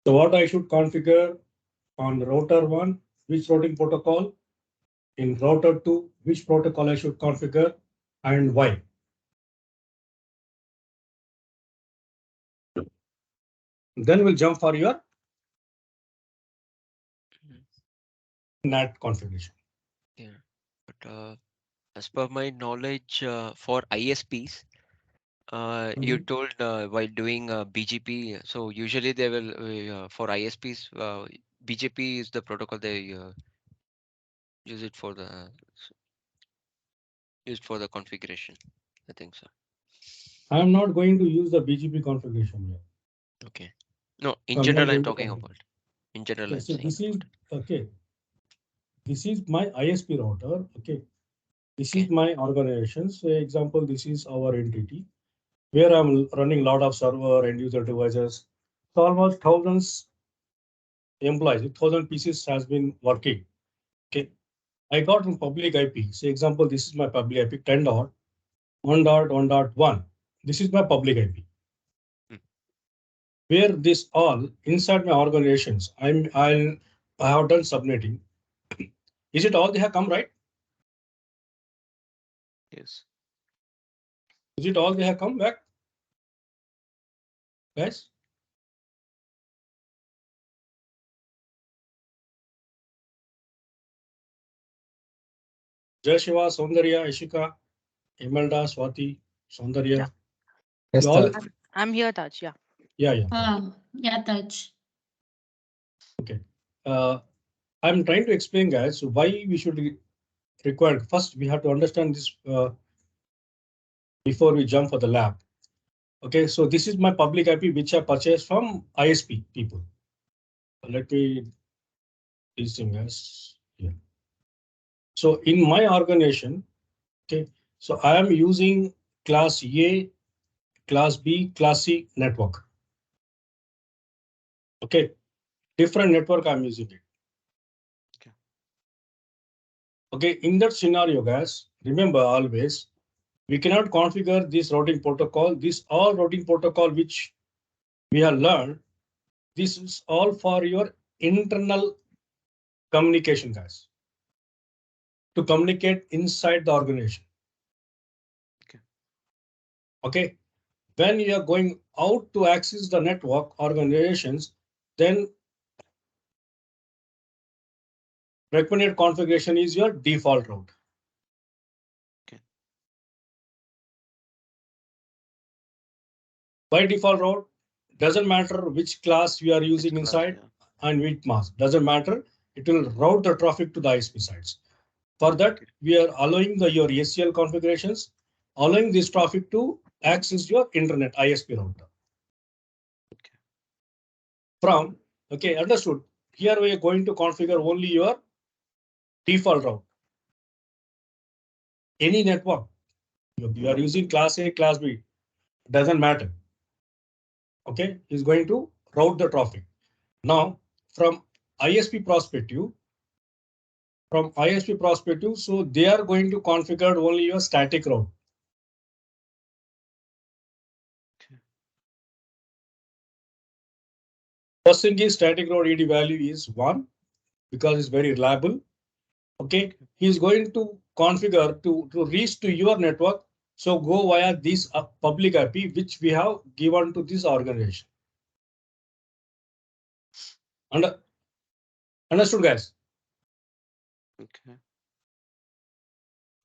So what I should configure on router 1, which routing protocol? In router 2, which protocol I should configure and why? Then we'll jump for your NAT configuration. Yeah, but as per my knowledge, for ISPs, you told while doing BGP, so usually they will for ISPs, BGP is the protocol they use it for the used for the configuration. I think so. I'm not going to use the BGP configuration here. Okay. No, in I'm not general, I'm going to talking configure. about. In general, Okay, I'm so saying this is about. okay. This is my ISP router. Okay, this is Okay. my organization. Say example, this is our entity where I'm running a lot of server and user devices. So almost thousands employees, 1,000 pieces has been working. Okay, I got in public IP. Say example, this is my public IP 10.1.1.1. This is my public IP. Hmm. Where this all inside my organizations, I have done subnetting. Is it all they have come right? Yes. Is it all they have come back, guys? Jai Shiva, Saundarya, Ishika, Imelda, Swati, Yeah, Saundarya. You Yes, all, Taj. I'm here, Taj. Yeah. yeah. Yeah, touch. Okay. Uh, I'm trying to explain, guys, why we should require. First, we have to understand this before we jump for the lab. Okay, so this is my public IP which I purchased from ISP people. Let me these thing, guys. Yeah. So in my organization, okay, so I am using class A, class B, class C network. Okay, different network I'm using it. Okay. Okay, in that scenario, guys, remember always we cannot configure this routing protocol. This all routing protocol which we have learned. This is all for your internal communication, guys, to communicate inside the organization. Okay. Okay, when you are going out to access the network organizations, then recommended configuration is your default route. Okay. By default route, doesn't matter which class you are Which using class? inside Yeah. and which mask, doesn't matter. It will route the traffic to the ISP sites. For that, Okay. we are allowing your ACL configurations, allowing this traffic to access your internet ISP router. Okay. From, okay, understood. Here we are going to configure only your default route. Any network, you are using class A, class B, doesn't matter. Okay, is going to route the traffic. Now, from ISP perspective, so they are going to configure only your static route. Okay. First thing is static route ED value is 1 because it's very reliable. Okay, he's going to configure to reach to your network. So go via this public IP which we have given to this organization. Understood, guys? Okay.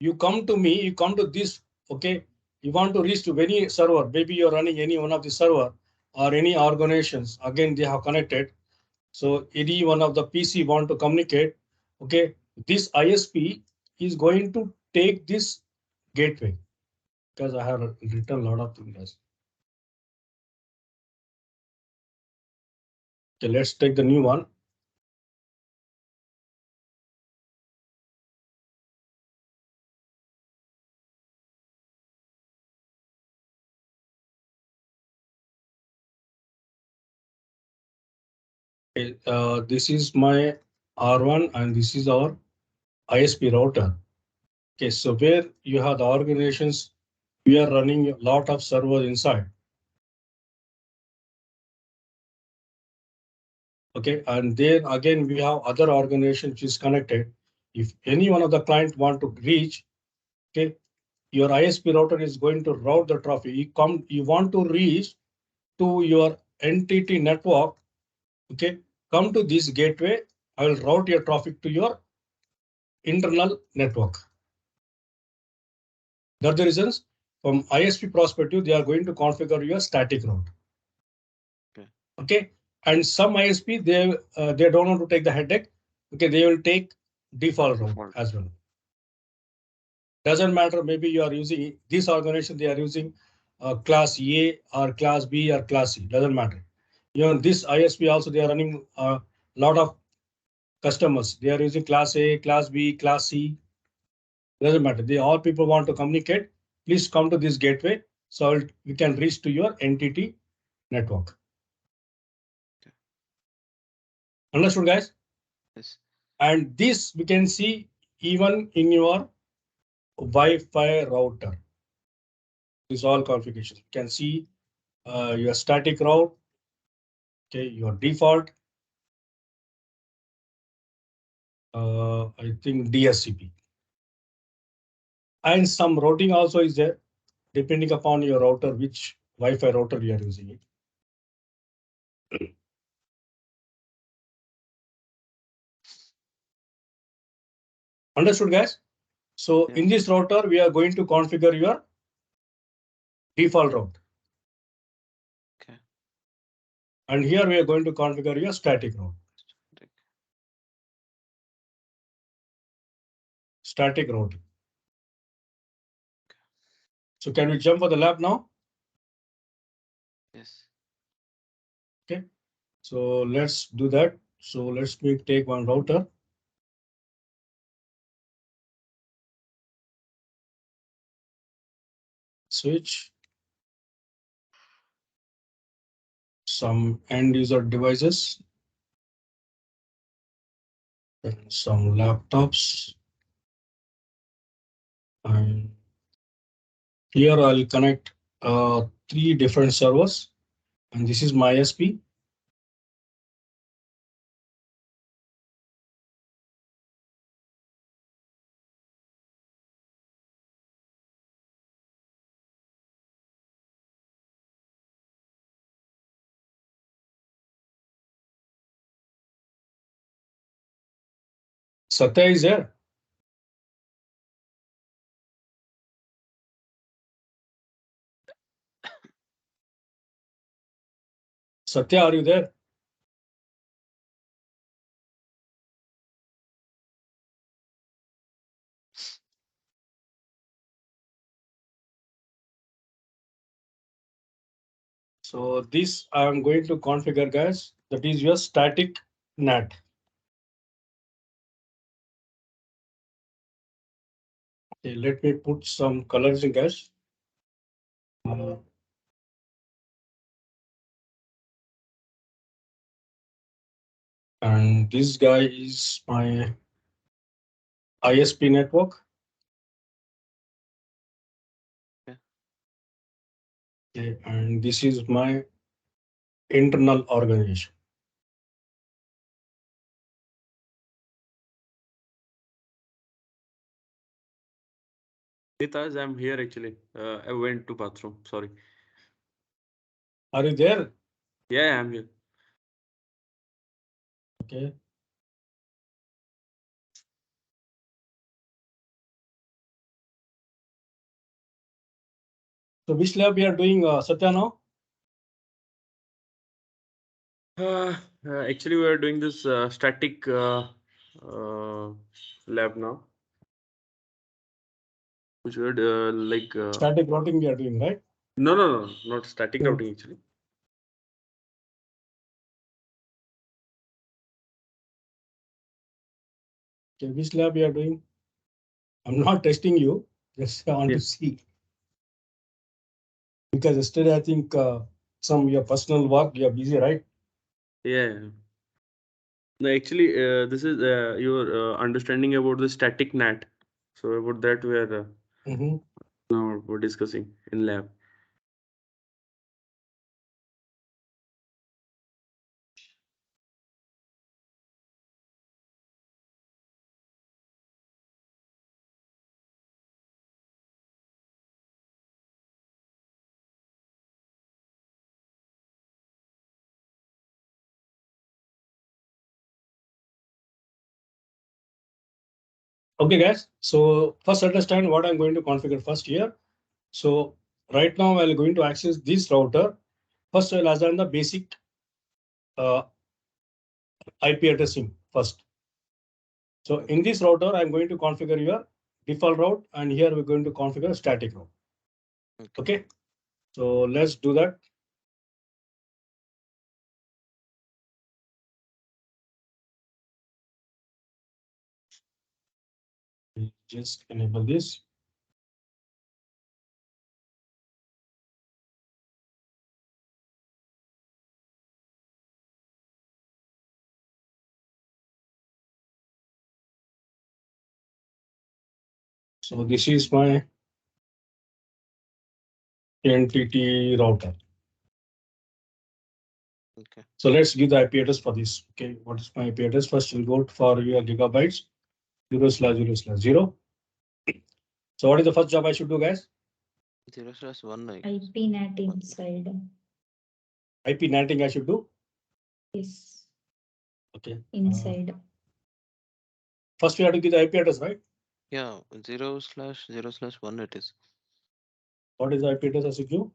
You come to me, you come to this, okay, you want to reach to any server, maybe you're running any one of the server or any organizations, again, they have connected. So any one of the PC want to communicate, okay, this ISP is going to take this gateway because I have written a lot of things. Okay, let's take the new one. Okay, this is my R1 and this is our ISP router. Okay, so where you have the organizations, we are running a lot of servers inside. Okay, and then again we have other organization which is connected. If any one of the client want to reach, okay, your ISP router is going to route the traffic. You want to reach to your entity network. Okay, come to this gateway. I will route your traffic to your internal network. That's the reasons from ISP perspective, they are going to configure your static route. Okay, and some ISP they don't want to take the headache. Okay, they will take default route as well. Doesn't matter. Maybe you are using this organization. They are using class A or class B or class C. Doesn't matter. Even this ISP also they are running a lot of customers. They are using class A, class B, class C. Doesn't matter. They all people want to communicate. Please come to this gateway so we can reach to your entity network. Understood, guys? Yes. And this we can see even in your Wi-Fi router. This all configuration. You can see your static route. Okay, your default. I think DSCP. And some routing also is there, depending upon your router, which Wi-Fi router you are using it. Understood, guys? So in this router, we are going to configure your default route. Okay. And here we are going to configure your static route. Static routing. So can we jump for the lab now? Yes. Okay. So let's do that. So let's take one router. Switch. Some end user devices. And some laptops. And here I'll connect 3 different servers. And this is my ISP. Satya is there. Satya, are you there? So this I'm going to configure, guys. That is your static NAT. Okay, let me put some colors in, guys. And this guy is my ISP network. Okay, and this is my internal organization. Nitaj, I'm here actually. I went to bathroom. Sorry. Are you there? Yeah, I'm here. Okay. So which lab we are doing, Satya, now? Actually, we are doing this static lab now, which we are like Static routing we are doing, right? no, not static routing actually. Okay, which lab we are doing? I'm not testing you, just I want to see. Because yesterday I think some your personal work, you are busy, right? Yeah. No, actually, this is your understanding about the static NAT. So about that we are now we're discussing in lab. Okay, guys. So first understand what I'm going to configure first here. So right now I'm going to access this router. First, I'll assign the basic IP addressing first. So in this router, I'm going to configure your default route, and here we're going to configure static route. Okay. So let's do that. Just enable this. So this is my NTT router. Okay. So let's give the IP address for this. Okay, what is my IP address? First, we'll go for your gigabytes 0/0/0. So what is the first job I should do, guys? 0/1 IP NAT inside. IP NATing I should do. Yes. Okay. Inside. First, we have to give the IP address, right? Yeah, 0/0/1 it is. What is the IP address I should give?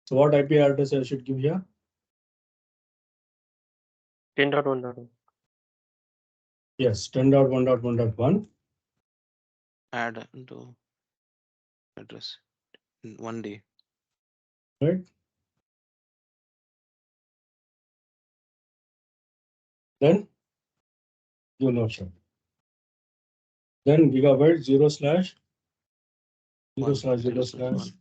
So what IP address I should give here? 10.1.1. Yes, 10.1.1.1. Add to address in 1D. Right. Then you know sure. Then gigabyte 0/0/0/1.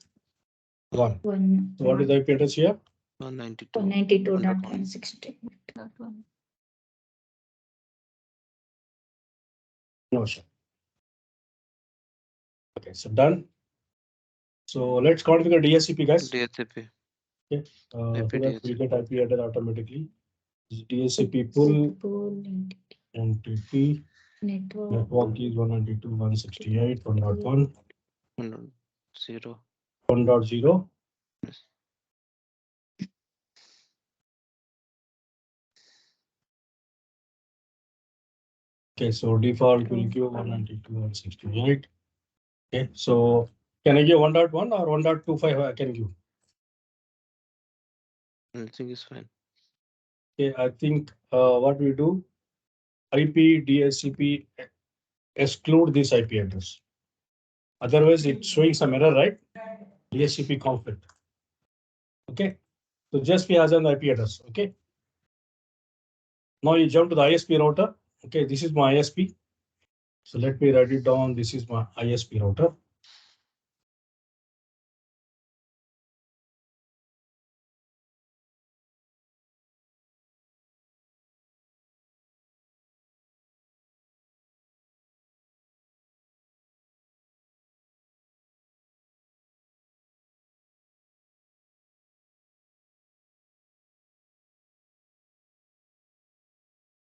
1. So what is the IP address here? 192.168.1. No sure. Okay, so done. So let's configure DHCP, guys. DHCP. Okay. So that we DHCP. get IP address automatically. This DHCP pull NTT network is 192.168.1.1. 0. 1.0. Yes. Okay, so default will give 192.168. Okay, so can I give 1.1 or 1.25? I can give. Anything is fine. Okay, I think what we do, IP DHCP exclude this IP address. Otherwise, it's showing some error, right? DHCP conflict. Okay, so just we assign the IP address. Okay. Now you jump to the ISP router. Okay, this is my ISP. So let me write it down. This is my ISP router.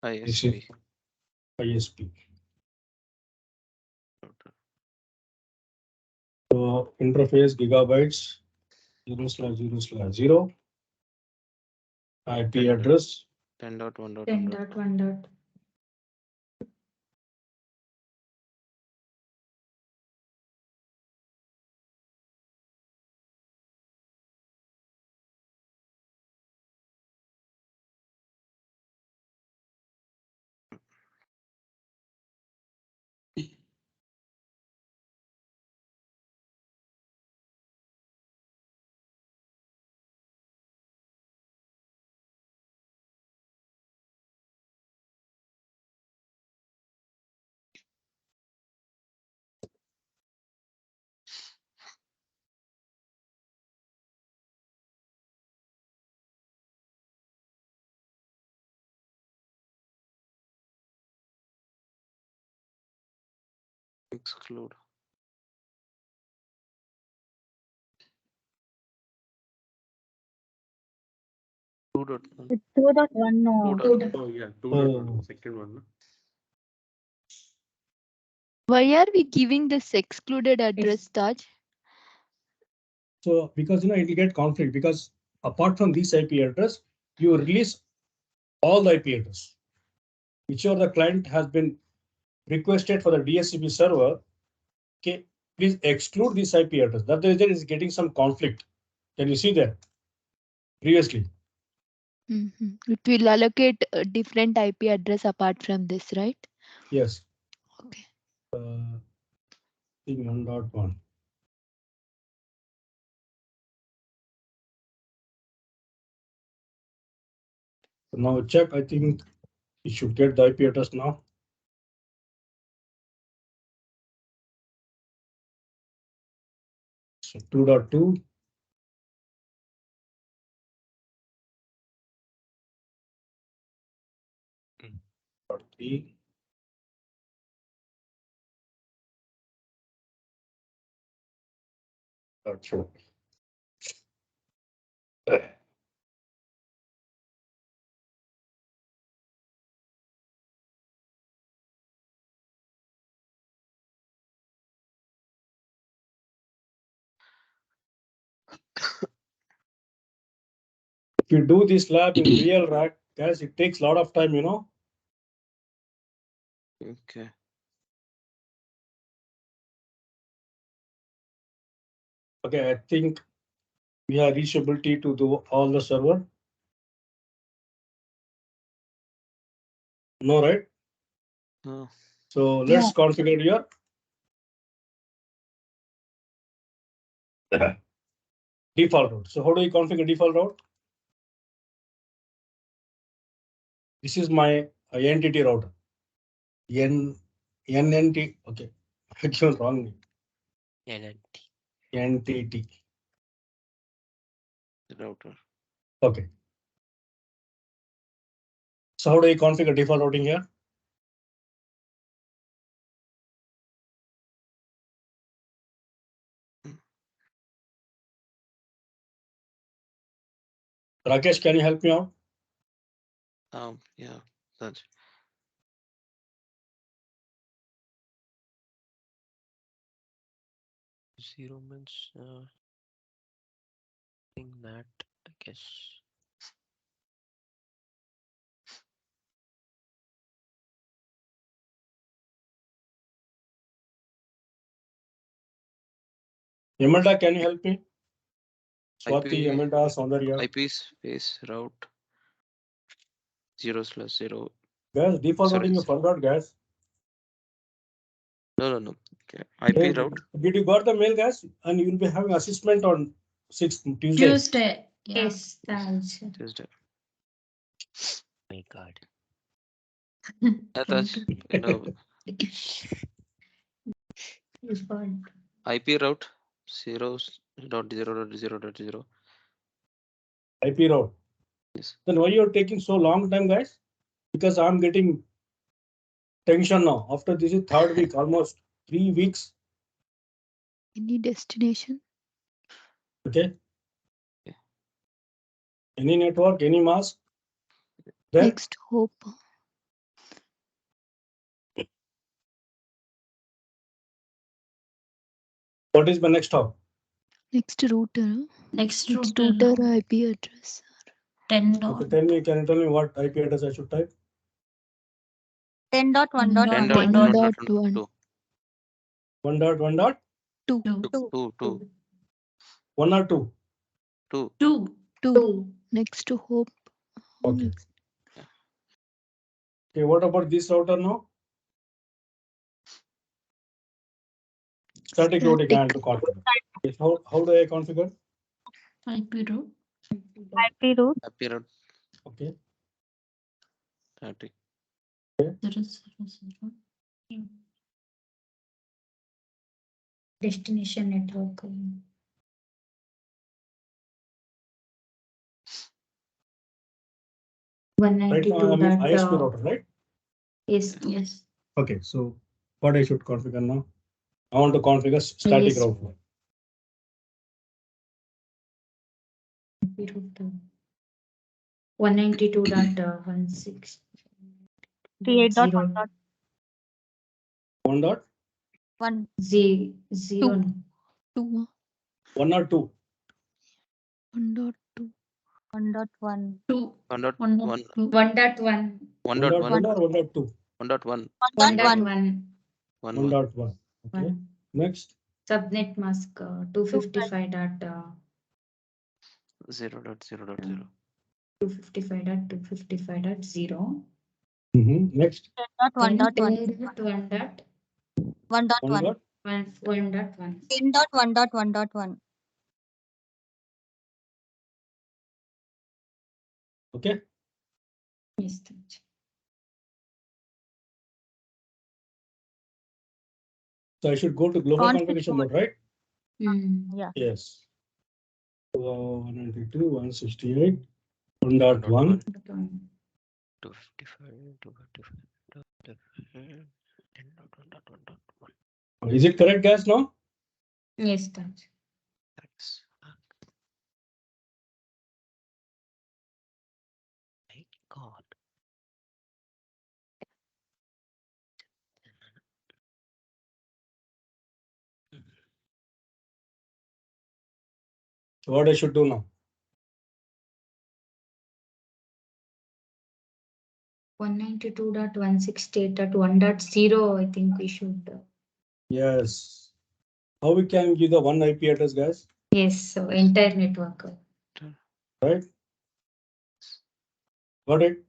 This is ISP. ISP. Router. So interface gigabytes 0/0/0. IP address 10.1.1. 10.1. Exclude. 2.1. 2.1. No. 2.1. Oh yeah, 2.1. Second one. No? Why are we giving this excluded address, Taj? So because it will get conflict because apart from this IP address, you release all the IP address. Whichever the client has been requested for the DHCP server, okay, please exclude this IP address. That the reason is getting some conflict. Can you see that? Previously. It will allocate a different IP address apart from this, right? Yes. Okay. Thing 1.1. Now check, I think you should get the IP address now. So 2.2. Dot 3. Dot 4. If you do this lab in real rack, guys, it takes a lot of time, you know. Okay. Okay, I think we have reachability to do all the server. No, right? No. So let's configure your default route. So how do you configure default route? This is my entity router. NNT. Okay, I given wrong name. NTT. The router. Okay. So how do you configure default routing here? Rakesh, can you help me out? Yeah, that's 0 means think that, I guess. Imelda, can you help me? Swati, IP Imelda, Saundarya. IP space route 0/0. Guys, default Sorry, routing you forgot, guys. No. Okay. IP route. Did you got the mail, guys? And you will be having assessment on 6th Tuesday. Tuesday. Yes, thanks. Tuesday. My God. That's IP route 0.0.0.0. IP route. Yes. Then why you're taking so long time, guys? Because I'm getting tension now. After this is 3rd week, almost 3 weeks. Any destination? Okay. Any network, any mask? Then Next hope. what is the next hop? Next router. Next It's router. router IP address. 10 Okay, dot. can you tell me what IP address I should type? 10.1.1. 10.1. 1.1. 2. 2. 1 or 2? 2. 2. Next to hope. Okay. Okay, what about this router now? Static routing I have to configure. Okay, how do I configure? IP route. IP route Okay. 30. 0/0. Destination network. Right now I'm in ISP router, right? Yes. Okay, so what I should configure now? I want to configure static Yes. router. IP route. 192.16. 38.1. 1 dot 0. 2. 1 or 2? 1.2. 1.1. 2. 1.1. 1.1. 1.1. 1.1 or 1.2? 1.1. 1.1. 1.1. Okay. Next. Subnet mask 255. 0.0.0. 255.255.0. Next. 1.1. 1.1. 1.1. 10.1.1.1. Okay. Yes. So I should go to global configuration mode, right? Yeah. Yes. 192, 168, 1.1. 255. Is it correct, guys? Now? Yes, Taj. Thanks. My God. So what I should do now? 192.168.1.0. I think we should. Yes. How we can give the one IP address, guys? Yes, so entire network. Right? Got it?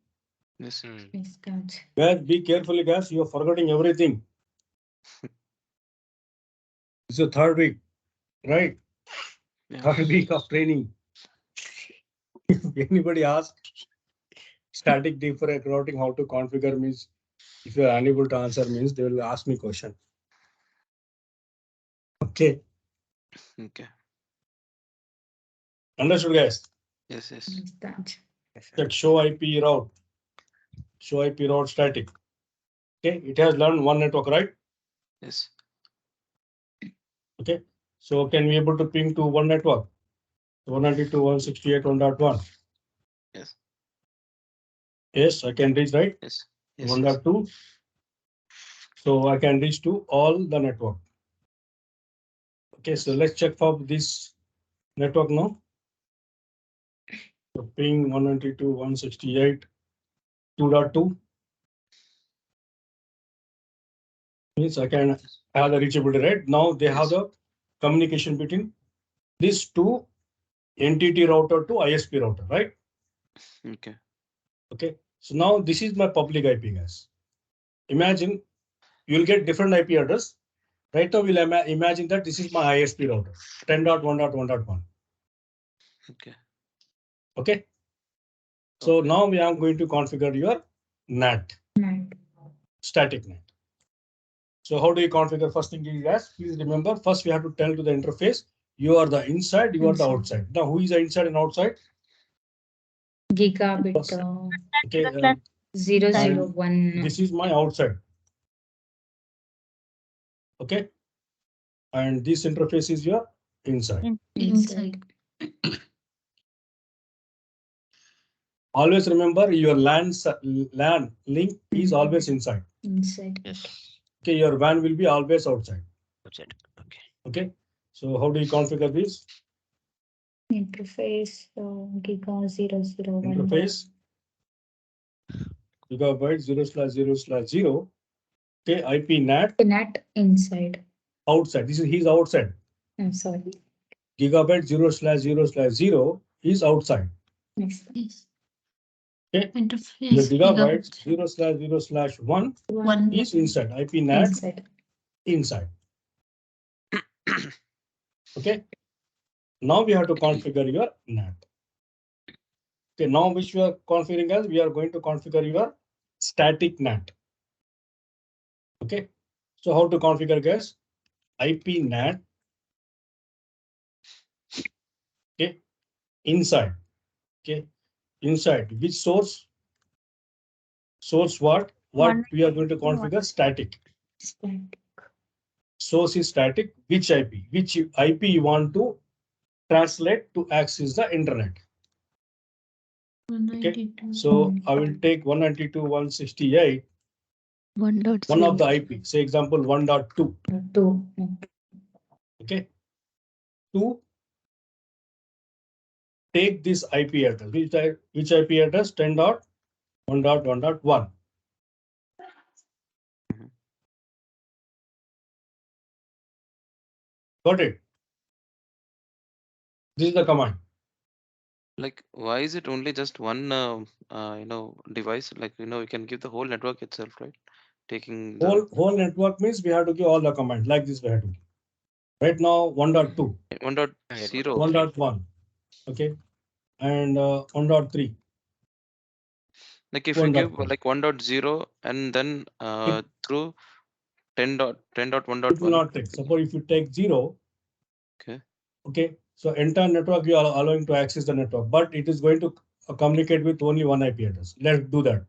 Yes. Yes, Taj. Guys, be carefully, guys. You are forgetting everything. It's the third week, right? Yeah. Third week of training. If anybody asks static deep routing how to configure means, if you are unable to answer means they will ask me question. Okay. Okay. Understood, guys? Yes. Yes. Yes, Taj. Check show IP route. Show IP route static. Okay, it has learned one network, right? Yes. Okay. So can we able to ping to one network? 192.168.1.1. Yes. Yes, I can reach, right? Yes. Yes. 1.2. So I can reach to all the network. Okay, so let's check for this network now. So ping 192.168.2.2 means I can have the reachability, right? Now they have the communication between these two entity router to ISP router, right? Okay. Okay, so now this is my public IP, guys. Imagine you'll get different IP address. Right now, we'll imagine that this is my ISP router, 10.1.1.1. Okay. Okay. So now we are going to configure your NAT, static NAT. So how do you configure? First thing is, guys, please remember, first we have to tell to the interface, you are the inside, you are the outside. Now, who is the inside and outside? Gigabit Okay, 001. this is my outside. Okay. And this interface is your inside. Inside. Always remember your LAN link is always inside. Inside. Yes. Okay, your WAN will be always outside. Outside. Okay. Okay. So how do you configure this? Interface giga 001. Interface gigabyte 0/0/0. Okay, IP NAT. NAT inside. Outside. This is his outside. I'm sorry. Gigabyte 0/0/0 is outside. Next. Okay. Interface The gigabyte 0/0/1 is inside. IP NAT inside. Okay. Now we have to configure your NAT. Okay. Now which we are configuring as we are going to configure your static NAT. Okay. So how to configure, guys? IP NAT. Okay. Inside. Okay. Inside which source? Source what? What we are going to configure? Static. Source is static. Which IP? Which IP you want to translate to access the internet? Okay. So I will take 192.168. 1.0. One of the IP. Say example 1.2. Okay. 2 take this IP address. Which IP address? 10.1.1.1. Mhm. Got it? This is the command. Like, why is it only just one, device? Like, you can give the whole network itself, right? Taking the Whole network means we have to give all the commands like this. We have to give. Right now 1.2, 1.0. 1.1, okay, and 1.3, Like, if you give 1.4. like 1.0 and then It, through 10.1.1. it will not take. Suppose if you take 0, Okay. okay, so entire network you are allowing to access the network, but it is going to communicate with only one IP address. Let's do that.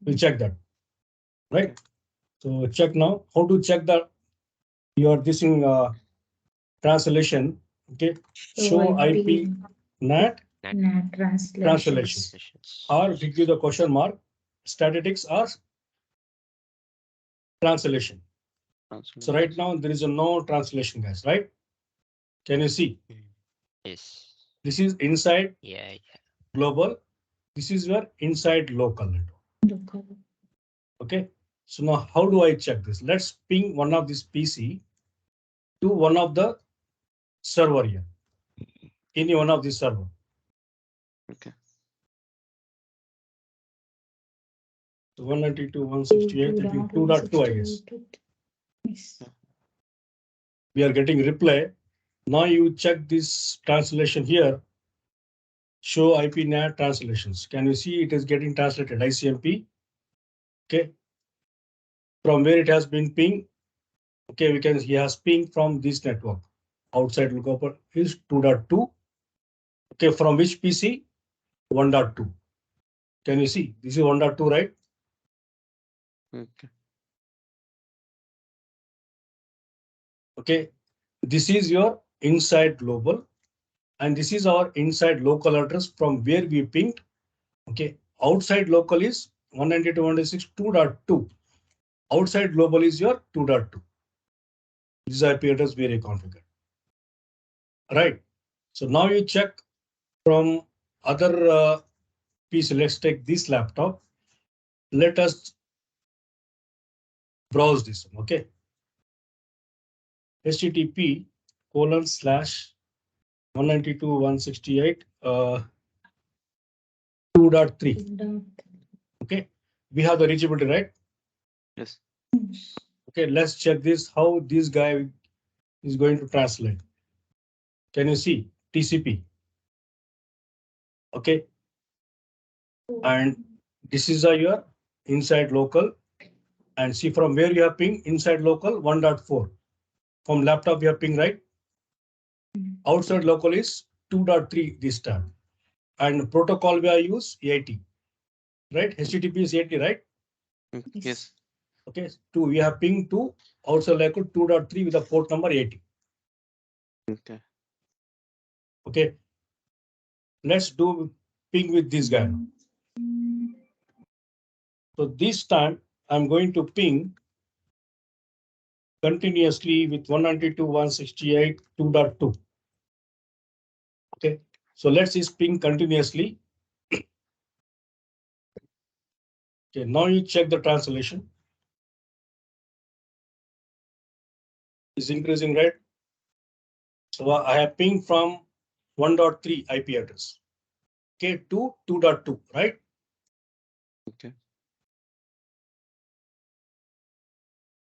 We'll check that, right? Okay. So check now. How to check the your this in translation? Okay, show IP NAT NAT translation, translations. or we give the question mark statistics or translation. So right now there is a no translation, guys, right? Can you see? Yes. This is inside Yeah. global. This is your inside local network. Local. Okay. So now how do I check this? Let's ping one of this PC to one of the server here. Any one of the server. Okay. So 192.168, I think 2.2, I guess. Yes. We are getting reply. Now you check this translation here. Show IP NAT translations. Can you see it is getting translated ICMP? Okay. From where it has been pinged. Okay, we can he has pinged from this network. Outside lookup is 2.2. Okay, from which PC? 1.2. Can you see? This is 1.2, right? Okay. Okay. This is your inside global, and this is our inside local address from where we pinged. Okay. Outside local is 192.168.2.2. Outside global is your 2.2. This IP address we reconfigured. Right. So now you check from other PC. Let's take this laptop. Let us browse this one. Okay. http://192.168 2.3. Okay. We have the reachability, right? Yes. Okay. Let's check this. How this guy is going to translate. Can you see TCP? Okay. And this is your inside local. And see from where you have ping inside local 1.4. From laptop you have ping, right? Outside local is 2.3 this time. And protocol we are use 80. Right? HTTP is 80, right? Yes. Okay. Two, we have ping to outside local 2.3 with the port number 80. Okay. Okay. Let's do ping with this guy now. So this time I'm going to ping continuously with 192.168.2.2. Okay. So let's just ping continuously. Okay. Now you check the translation. Is increasing, right? So I have pinged from 1.3 IP address. Okay, to 2.2, right? Okay.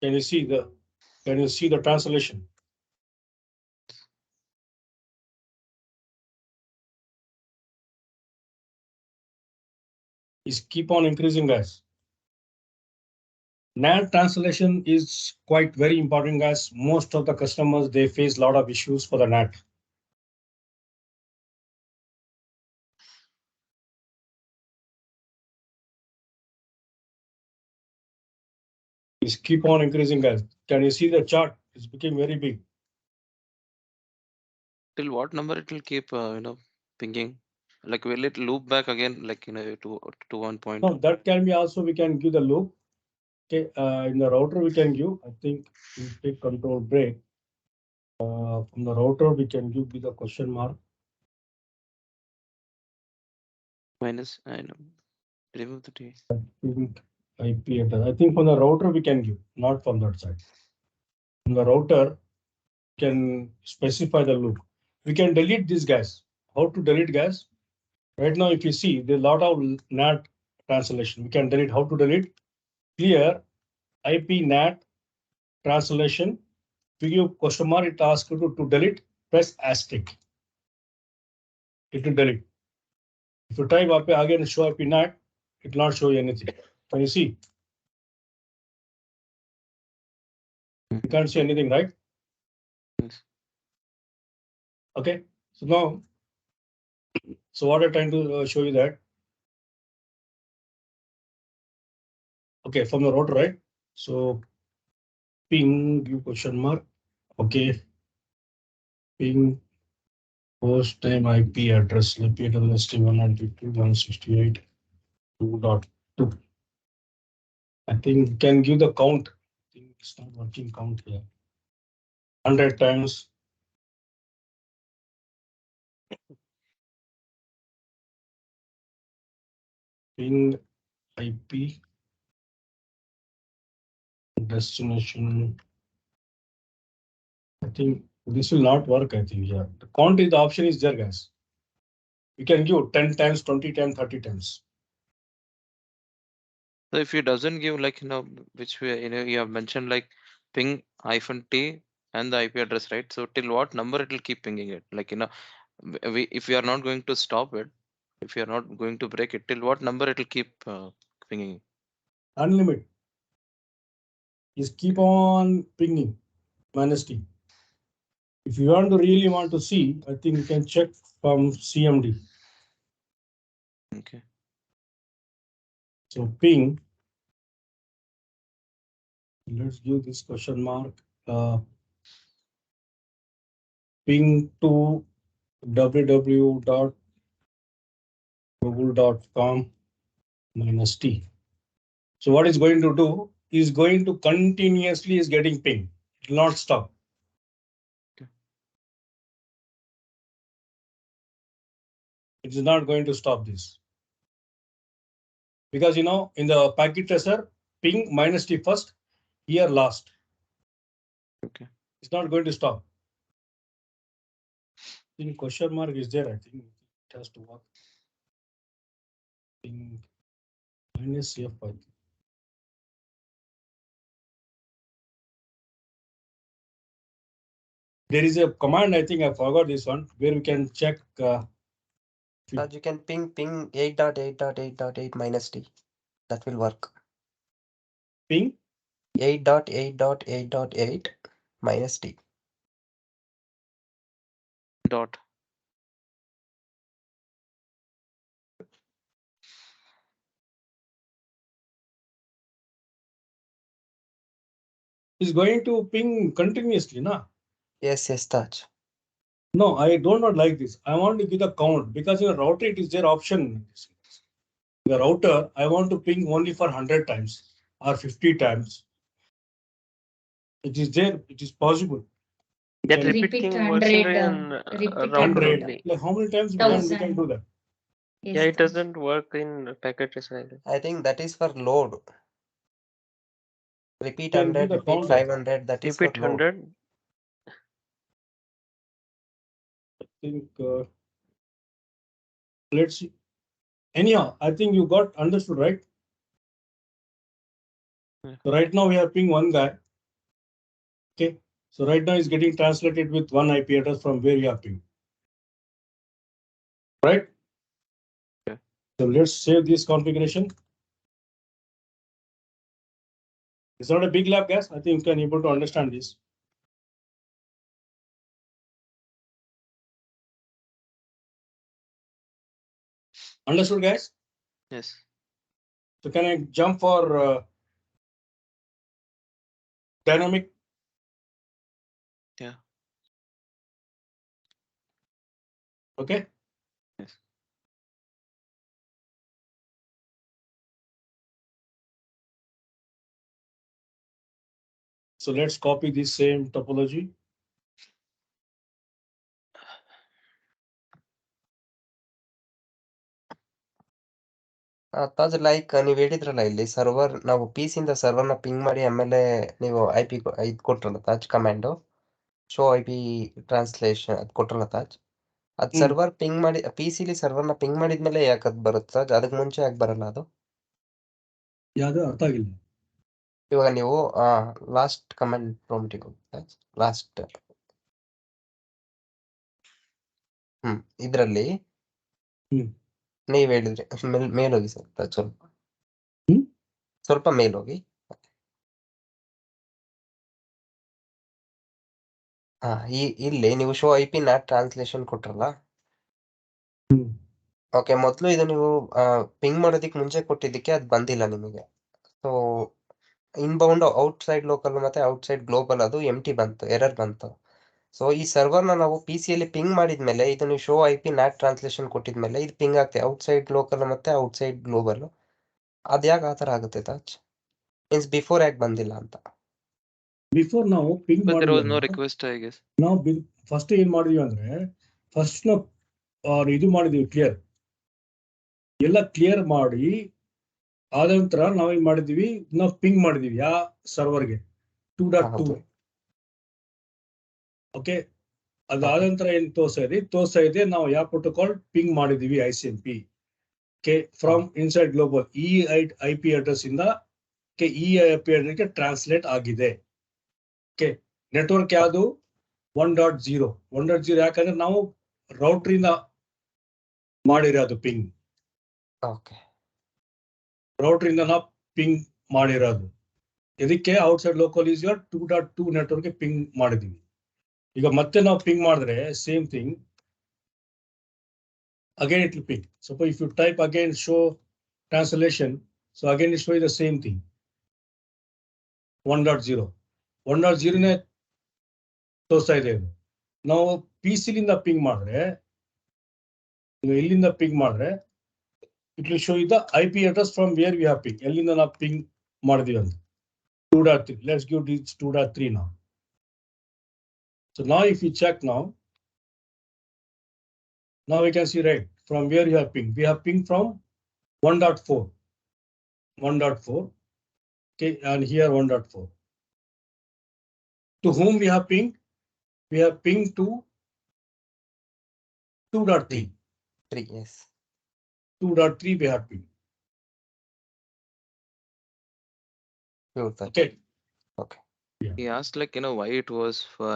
Can you see the translation? Is keep on increasing, guys. NAT translation is quite very important, guys. Most of the customers, they face a lot of issues for the NAT. Is keep on increasing, guys. Can you see the chart? It's became very big. Till what number it will keep, pinging? Like, will it loop back again, like, to one point? No, that can be also, we can give the loop. Okay, in the router we can give, I think we take control break. From the router we can give the question mark. Minus, I know. Remove the T. IP address. I think from the router we can give, not from that side. From the router, can specify the loop. We can delete these guys. How to delete guys? Right now, if you see, there's a lot of NAT translation. We can delete. How to delete? Clear IP NAT translation. To give question mark, it asks you to delete. Press asterisk. It will delete. If you type up again, show IP NAT, it will not show you anything. Can you see? You can't see anything, right? Yes. Okay. So now, so what I'm trying to show you that. Okay, from the router, right? So ping, give question mark. Okay. Ping host name IP address. Repeat address 192.168.2.2. I think you can give the count. I think it's not working count here. 100 times. Ping IP destination. I think this will not work. I think, yeah. The count is the option is there, guys. You can give 10 times, 20 times, 30 times. So if it doesn't give, like, which way, you have mentioned like ping -t and the IP address, right? So till what number it will keep pinging it? Like, if we are not going to stop it, if you are not going to break it, till what number it will keep pinging? Unlimited. Just keep on pinging -t. If you want to really want to see, I think you can check from CMD. Okay. So ping. Let's give this question mark. Ping to www.google.com -t. So what it's going to do is going to continuously is getting ping. It will not stop. Okay. It is not going to stop this. Because in the packet tracer, ping -t first, here last. Okay. It's not going to stop. I think question mark is there. I think it has to work. Ping -f. I think. There is a command, I think I forgot this one, where we can check. You can ping 8.8.8.8 -t. That will work. Ping 8.8.8.8 -t. Dot. is going to ping continuously, na? Yes, Taj. No, I do not like this. I want to give the count because in a router it is their option. The router, I want to ping only for 100 times or 50 times. It is there. It is possible. That Can repeat Repeat thing works 100, in repeat router 100. only. Like how many times we can do that? Yes, Yeah, it Taj. doesn't work in packet tracer. I think that is for load. Repeat Can give 100, the repeat count. 500. That is for Repeat load. 100. I think let's see. Anyhow, I think you got understood, right? Yeah. So right now we are ping one guy. Okay. So right now it's getting translated with one IP address from where you are ping. Right? Yeah. So let's save this configuration. It's not a big lab, guys. I think you can able to understand this. Understood, guys? Yes. So can I jump for dynamic? Yeah. Okay. Yes. So let's copy this same topology. Taj like ನೀವು ಹೇಳಿದ್ರಲ್ಲ ಇಲ್ಲಿ server ನಾವು PC ಇಂದ ಸರ್ವರ್ನ ping ಮಾಡಿ ಆಮೇಲೆ ನೀವು IP ಇದು ಕೊಟ್ರಲ್ಲ ತಾಜ್ ಕಮಾಂಡು ಶೋ IP ಟ್ರಾನ್ಸ್ಲೇಷನ್ ಅದು ಕೊಟ್ರಲ್ಲ ತಾಜ್ ಅದು ಸರ್ವರ್ ಪಿಂಗ್ ಮಾಡಿ PCಲಿ ಸರ್ವರ್ನ ಪಿಂಗ್ ಮಾಡಿದ್ಮೇಲೆ ಯಾಕೆ ಅದು ಬರುತ್ತೆ ತಾಜ್ ಅದಕ್ಕೆ ಮುಂಚೆ ಯಾಕೆ ಬರಲ್ಲ ಅದು ಯಾವುದು ಅರ್ಥ ಆಗಿಲ್ಲ. ಇವಾಗ ನೀವು ಲಾಸ್ಟ್ ಕಮೆಂಟ್ ಪ್ರಾಂಪ್ಟಿಗೆ ಹೋಗಿ ತಾಜ್ ಲಾಸ್ಟ್ ಇದರಲ್ಲಿ ನೀವು ಹೇಳಿದ್ರಿ ಮೇಲೋಗಿ ಸರ್ ತಾಜ್ ಸ್ವಲ್ಪ ಮೇಲೋಗಿ ಇಲ್ಲಿ ನೀವು ಶೋ IP ನಾಟ್ ಟ್ರಾನ್ಸ್ಲೇಷನ್ ಕೊಟ್ರಲ್ಲ ಓಕೆ ಮೊದಲು ಇದು ನೀವು ಪಿಂಗ್ ಮಾಡೋದಕ್ಕೆ ಮುಂಚೆ ಕೊಟ್ಟಿದ್ದಕ್ಕೆ ಅದು ಬಂದಿಲ್ಲ ನಿಮಗೆ ಸೊ ಇನ್ಬೌಂಡ್ ಔಟ್ಸೈಡ್ ಲೋಕಲ್ ಮತ್ತೆ ಔಟ್ಸೈಡ್ ಗ್ಲೋಬಲ್ ಅದು ಎಂಟಿ ಬಂತು ಎರರ್ ಬಂತು ಸೊ ಈ ಸರ್ವರ್ನ ನಾವು PCಯಲ್ಲಿ ಪಿಂಗ್ ಮಾಡಿದ್ಮೇಲೆ ಇದು ನೀವು ಶೋ IP ನಾಟ್ ಟ್ರಾನ್ಸ್ಲೇಷನ್ ಕೊಟ್ಟಿದ್ಮೇಲೆ ಇದು ಪಿಂಗ್ ಆಗ್ತದೆ ಔಟ್ಸೈಡ್ ಲೋಕಲ್ ಮತ್ತೆ ಔಟ್ಸೈಡ್ ಗ್ಲೋಬಲ್ ಅದು ಯಾಕೆ ಆ ಥರ ಆಗುತ್ತೆ ತಾಜ್ ಮೀನ್ಸ್ ಬಿಫೋರ್ ಯಾಕೆ ಬಂದಿಲ್ಲ ಅಂತ ಬಿಫೋರ್ ನಾವು ping But there was no ಮಾಡಿದ್ವಿ request, I guess. ನಾವು ಫಸ್ಟ್ ಏನ್ ಮಾಡಿದ್ವಿ ಅಂದ್ರೆ ಫಸ್ಟ್ ನಾವು ಇದು ಮಾಡಿದ್ವಿ ಕ್ಲಿಯರ್ ಎಲ್ಲ ಕ್ಲಿಯರ್ ಮಾಡಿ ಆದ ನಂತರ ನಾವೇನ್ ಮಾಡಿದ್ವಿ ನಾವು ಪಿಂಗ್ ಮಾಡಿದ್ವಿ ಯಾವ ಸರ್ವರ್ಗೆ 2.2 ಓಕೆ ಅದಾದ ನಂತರ ಏನ್ ತೋರ್ಸ್ತಾ ಇದೆ ನಾವು ಯಾವ ಪ್ರೋಟೋಕಾಲ್ ಪಿಂಗ್ ಮಾಡಿದೀವಿ ICMP K from inside global ಈ IP ಅಡ್ರೆಸ್ ಇಂದ ಈ IP ಅಡ್ರೆಸ್ಗೆ ಟ್ರಾನ್ಸ್ಲೇಟ್ ಆಗಿದೆ. ಓಕೆ ನೆಟ್ವರ್ಕ್ ಯಾವುದು 1.0 ಯಾಕಂದ್ರೆ ನಾವು ರೌಟರ್ ಇಂದ ಮಾಡಿರೋದು ಪಿಂಗ್ ರೌಟರ್ ಇಂದ ನಾವು ಪಿಂಗ್ ಮಾಡಿರೋದು ಇದಕ್ಕೆ outside local is 2.2 network ping ಮಾಡಿದೀವಿ. ಈಗ ಮತ್ತೆ ನಾವು ಪಿಂಗ್ ಮಾಡಿದ್ರೆ same thing again it will ping. Suppose if you type again show translation, so again it shows the same thing 1.0 ನೇ ತೋರಿಸ್ತಾ ಇದೆ. ನಾವು PCಲಿಂದ ಪಿಂಗ್ ಮಾಡಿದ್ರೆ ಎಲ್ಲಿಂದ ಪಿಂಗ್ ಮಾಡಿದ್ರೆ it will show you the IP address from where we have ping. ಎಲ್ಲಿಂದ ನಾವು ping ಮಾಡಿದೀವಿ ಅಂತ 2.3. Let's give this 2.3 now. So now if you check now we can see right from where you have ping. We have ping from 1.4. Okay, and here 1.4. To whom we have pinged? We have pinged to 2.3. 3, yes. 2.3 we have pinged. Okay. Yeah. He asked why it was for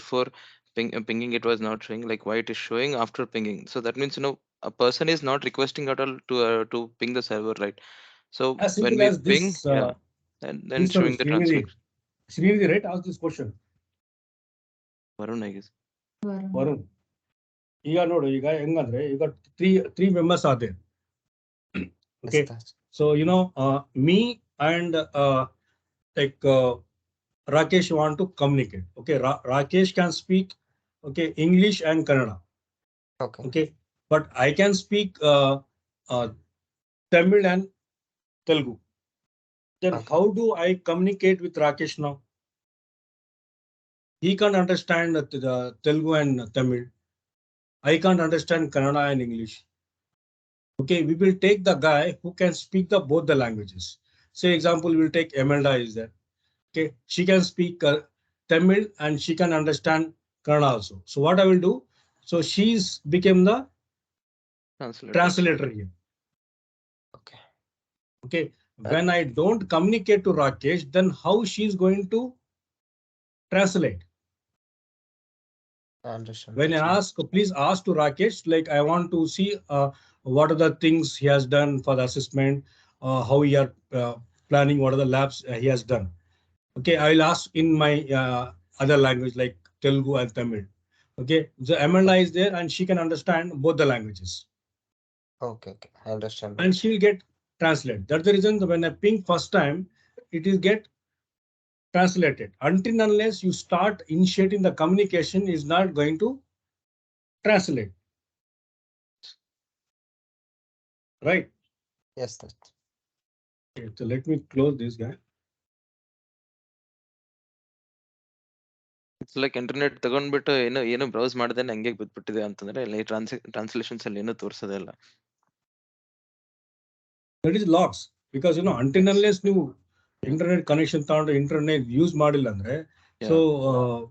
before pinging it was not showing, like why it is showing after pinging. So that means a person is not requesting at all to ping the server, right? So as when we ping, and then showing the translation. Srinidhi, right? Ask this question. Varun, I guess. Varun. ಈಗ ನೋಡು ಈಗ ಹೆಂಗಂದ್ರೆ ಈಗ three members are there. Okay. So me and like Rakesh want to communicate. Okay, Rakesh can speak English and Kannada. Okay, but I can speak Tamil and Telugu. Then how do I communicate with Rakesh now? He can't understand the Telugu and Tamil. I can't understand Kannada and English. Okay, we will take the guy who can speak both the languages. Say example, we'll take Emelda is there. Okay, she can speak Tamil and she can understand Kannada also. So what I will do? So she's became the translator here. Okay. When I don't communicate to Rakesh, then how she's going to translate? I understand. When I ask, please ask to Rakesh, like I want to see what are the things he has done for the assessment, how he are planning, what are the labs he has done. Okay, I will ask in my other language like Telugu and Tamil. Okay, the Amanda is there and she can understand both the languages. Okay, I understand. And she will get translated. That's the reason when I ping first time, it is get translated. Until unless you start initiating the communication, is not going to translate. Right? Yes, that. Okay, so let me close this guy. It's like internet ತಗೊಂಡ್ಬಿಟ್ಟು ಏನು browse ಮಾಡಿದ್ರೆ ಹಂಗೆ ಬಿಟ್ಬಿಟ್ಟಿದೆ ಅಂತಂದ್ರೆ translations ಅಲ್ಲಿ ಏನು ತೋರಿಸೋದಿಲ್ಲ. That is logs. Because until unless you internet connection thought internet use model andre. So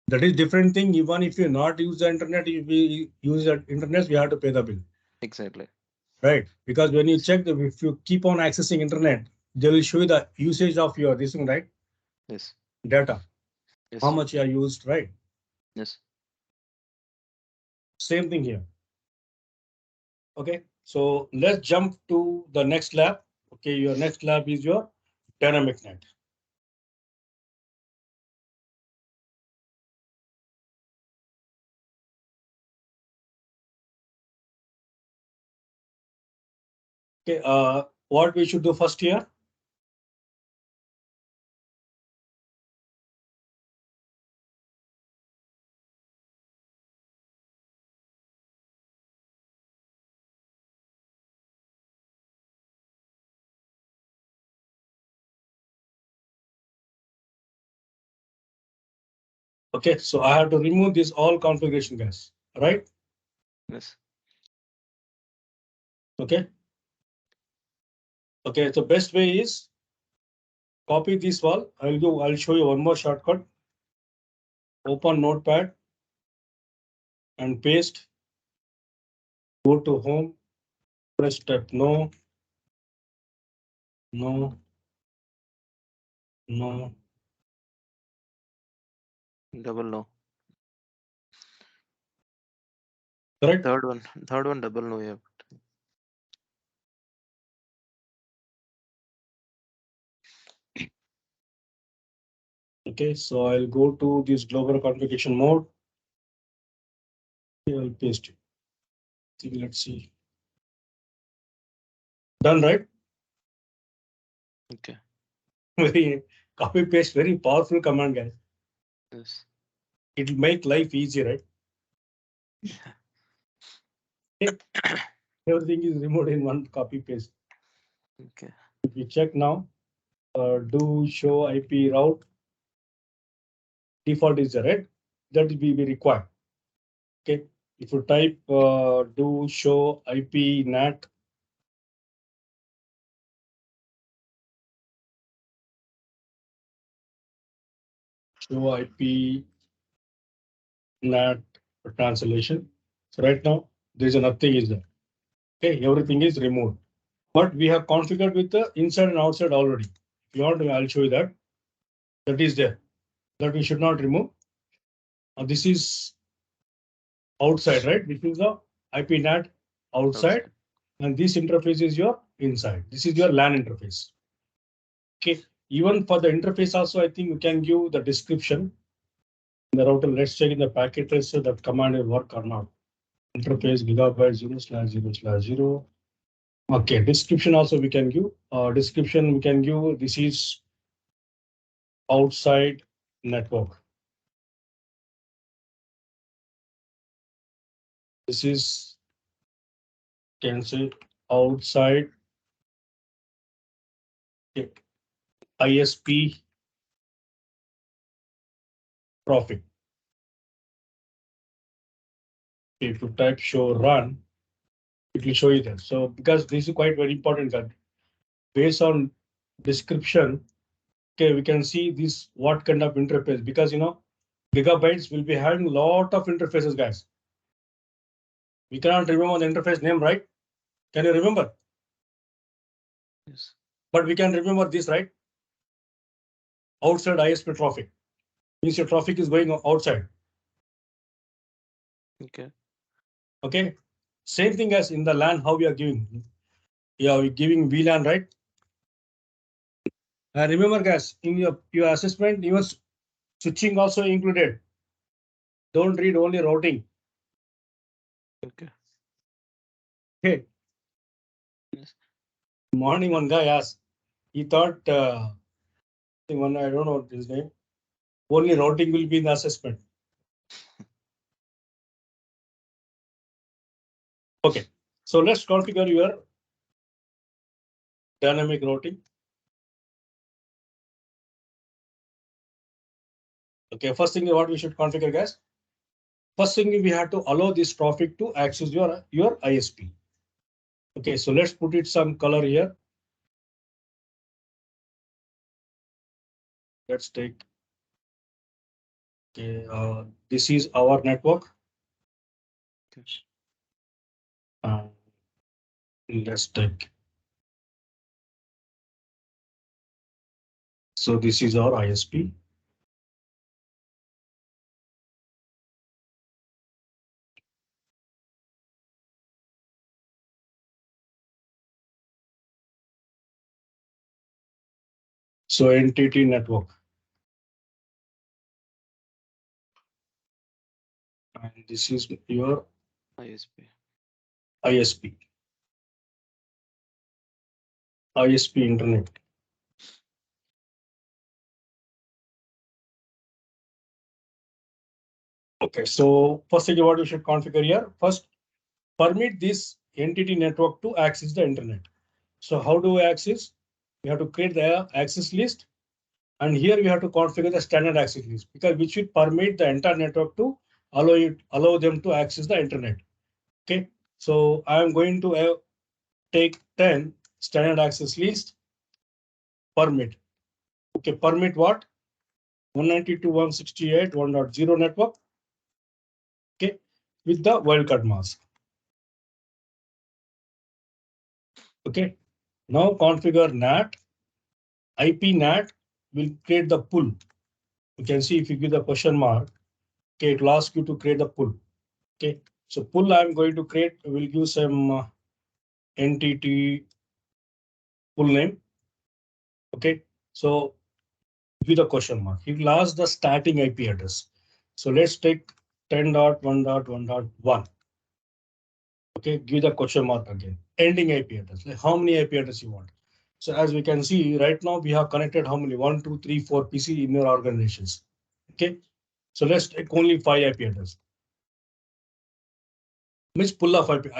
that is different thing. Even if you not use the internet, if we use the internet, we have to pay the bill. Exactly. Right. Because when you check if you keep on accessing internet, they will show you the usage of your this thing, right? Yes. Data. Yes. How much you are used, right? Yes. Same thing here. Okay. So let's jump to the next lab. Okay. Your next lab is your dynamic net. Okay. What we should do first here? Okay, so I have to remove this all configuration guys, right? Yes. Okay. Okay, so best way is copy this wall. I'll show you one more shortcut. Open Notepad and paste. Go to home. Press step no. No. No. Double no. Correct. Third one double no. Yeah. Okay, so I'll go to this global configuration mode. I'll paste it. Let's see. Done, right? Okay. Very copy paste, very powerful command, guys. Yes. It'll make life easy, right? Okay. Everything is removed in one copy paste. Okay. If we check now, do show IP route. Default is the red. That will be required. Okay. If you type do show IP NAT, show IP NAT translation. So right now there is nothing is there. Okay, everything is removed. But we have configured with the inside and outside already. If you want, I'll show you that. That is there. That we should not remove. This is outside, right? This is the IP NAT outside, and this interface is your inside. This is your LAN interface. Okay. Even for the interface also, I think we can give the description in the router. Let's check in the packet tracer that command will work or not. Interface gigabyte 0/0/0. Okay, description also we can give. Description we can give. This is outside network. This is, can say, outside ISP traffic. If you type show run, it will show you that. So because this is quite very important, that based on description, okay, we can see this what kind of interface, because gigabytes will be having a lot of interfaces, guys. We cannot remember the interface name, right? Can you remember? Yes. But we can remember this, right? Outside ISP traffic means your traffic is going outside. Okay. Okay. Same thing as in the LAN, how we are giving. Yeah, we're giving VLAN, right? And remember, guys, in your assessment, even switching also included. Don't read only routing. Okay. Okay. Yes. Morning, one guy asked. He thought one, I don't know his name. Only routing will be in the assessment. Okay. So let's configure your dynamic routing. Okay. First thing, what we should configure, guys. First thing, we have to allow this traffic to access your ISP. Okay, so let's put it some color here. Let's take. Okay, this is our network. Let's take. So this is our ISP. So entity network. And this is your ISP. ISP. ISP internet. Okay, so first thing what you should configure here. First, permit this entity network to access the internet. So how do we access? We have to create the access list. And here we have to configure the standard access list because which will permit the entire network to allow them to access the internet. Okay, so I am going to take 10 standard access list permit. Okay, permit what? 192.168.1.0 network. Okay, with the wildcard mask. Okay, now configure NAT. IP NAT will create the pool. You can see if you give the question mark, okay, it will ask you to create the pool. Okay, so pool I'm going to create will give some entity full name. Okay, so give the question mark. He will ask the starting IP address. So let's take 10.1.1.1. Okay, give the question mark again. Ending IP address. Like how many IP address you want? So as we can see right now, we have connected how many? 1, 2, 3, 4 PC in your organizations. Okay, so let's take only 5 IP address. Means pull of IP.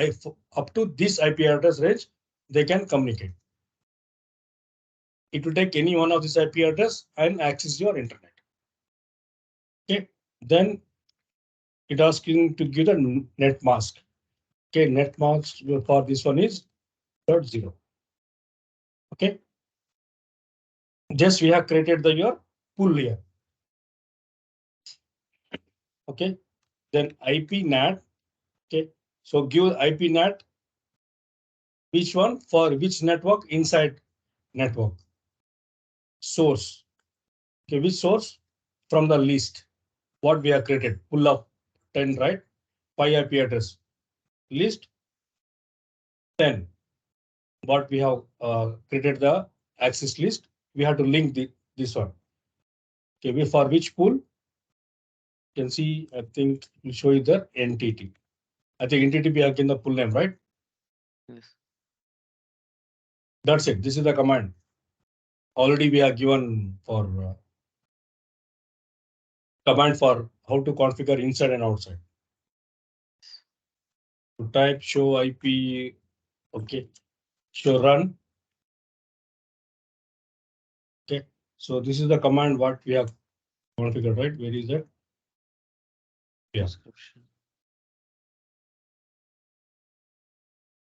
Up to this IP address range, they can communicate. It will take any one of this IP address and access your internet. Okay, then it asking to give the net mask. Okay, net mask for this one is 0. Okay, just we have created the your pool here. Okay, then IP NAT. Okay, so give IP NAT. Which one for which network inside network? Source. Okay, which source? From the list. What we have created, pull up 10, right? 5 IP address. List 10. What we have created the access list. We have to link this one. Okay, for which pool? You can see, I think we'll show you the entity. I think entity we have in the pool name, right? Yes. That's it. This is the command. Already we are given for command for how to configure inside and outside. To type show IP. Okay, show run. Okay, so this is the command what we have configured, right? Where is that? Yeah. Description.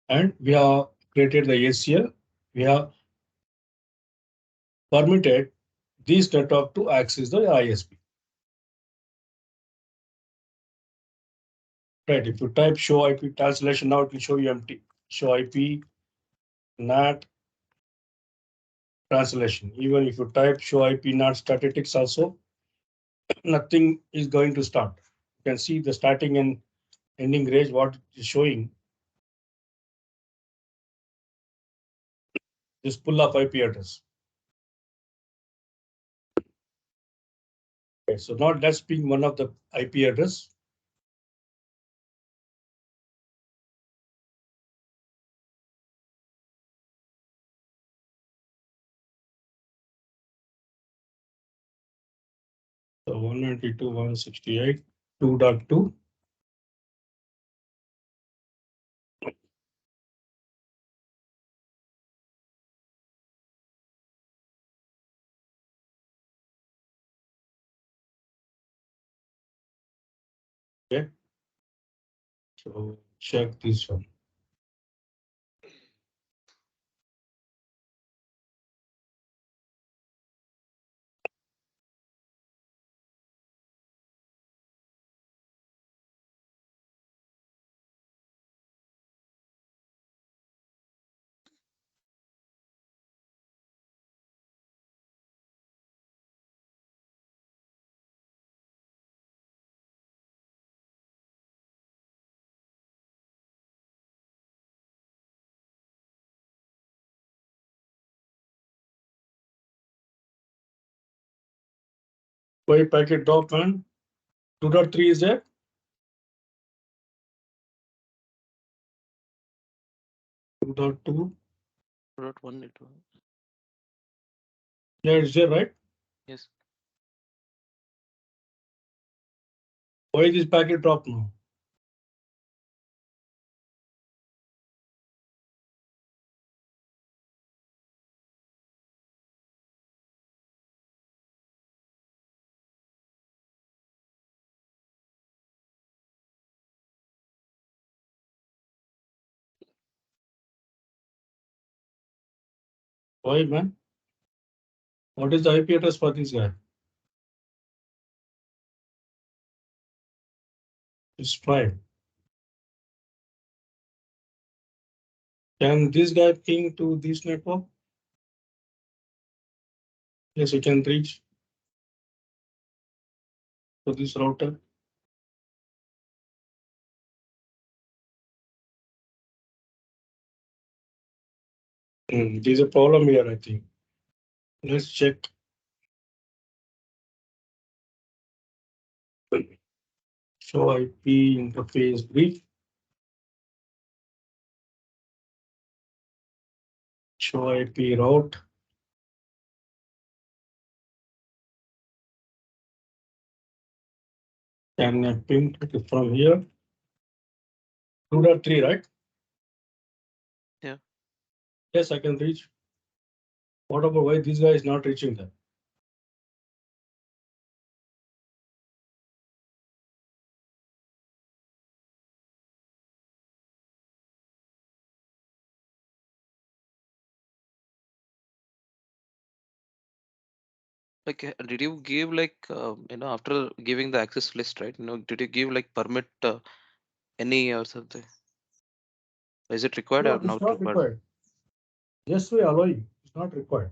And we have created the ACL. We have permitted this network to access the ISP. Right, if you type show IP translation now, it will show you empty. Show IP NAT translation. Even if you type show IP NAT statistics also, nothing is going to start. You can see the starting and ending range, what it is showing. This pull of IP address. Okay, so now that's being one of the IP address. So 192.168 2.2. Okay, so check this one. Why packet drop, man? 2.3 is there? 2.2. 2.1 it was. Yeah, it's there, right? Yes. Why this packet drop now? Why, man? What is the IP address for this guy? It's 5. Can this guy ping to this network? Yes, you can reach to this router. There's a problem here, I think. Let's check. Show IP interface brief. Show IP route. Can I ping from here? 2.3, right? Yeah. Yes, I can reach. What about why this guy is not reaching that? Like, did you give like after giving the access list, right? Did you give like permit any or something? Is it required No, or it's not not required? required. Yes, we allow you. It's not required.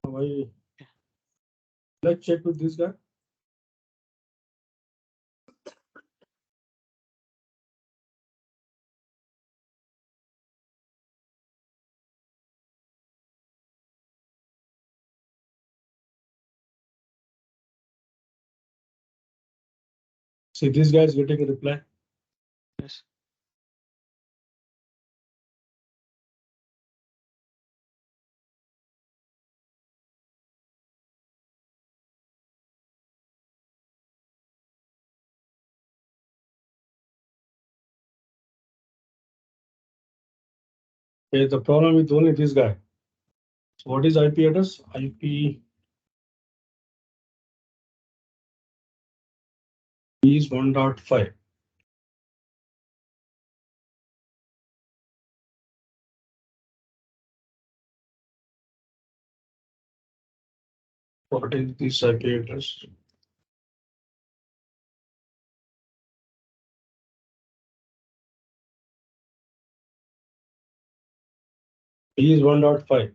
Why? Let's check with this guy. See, this guy is getting a reply. Yes. Okay, the problem with only this guy. So what is IP address? IP is 1.5. What is this IP address? P is 1.5.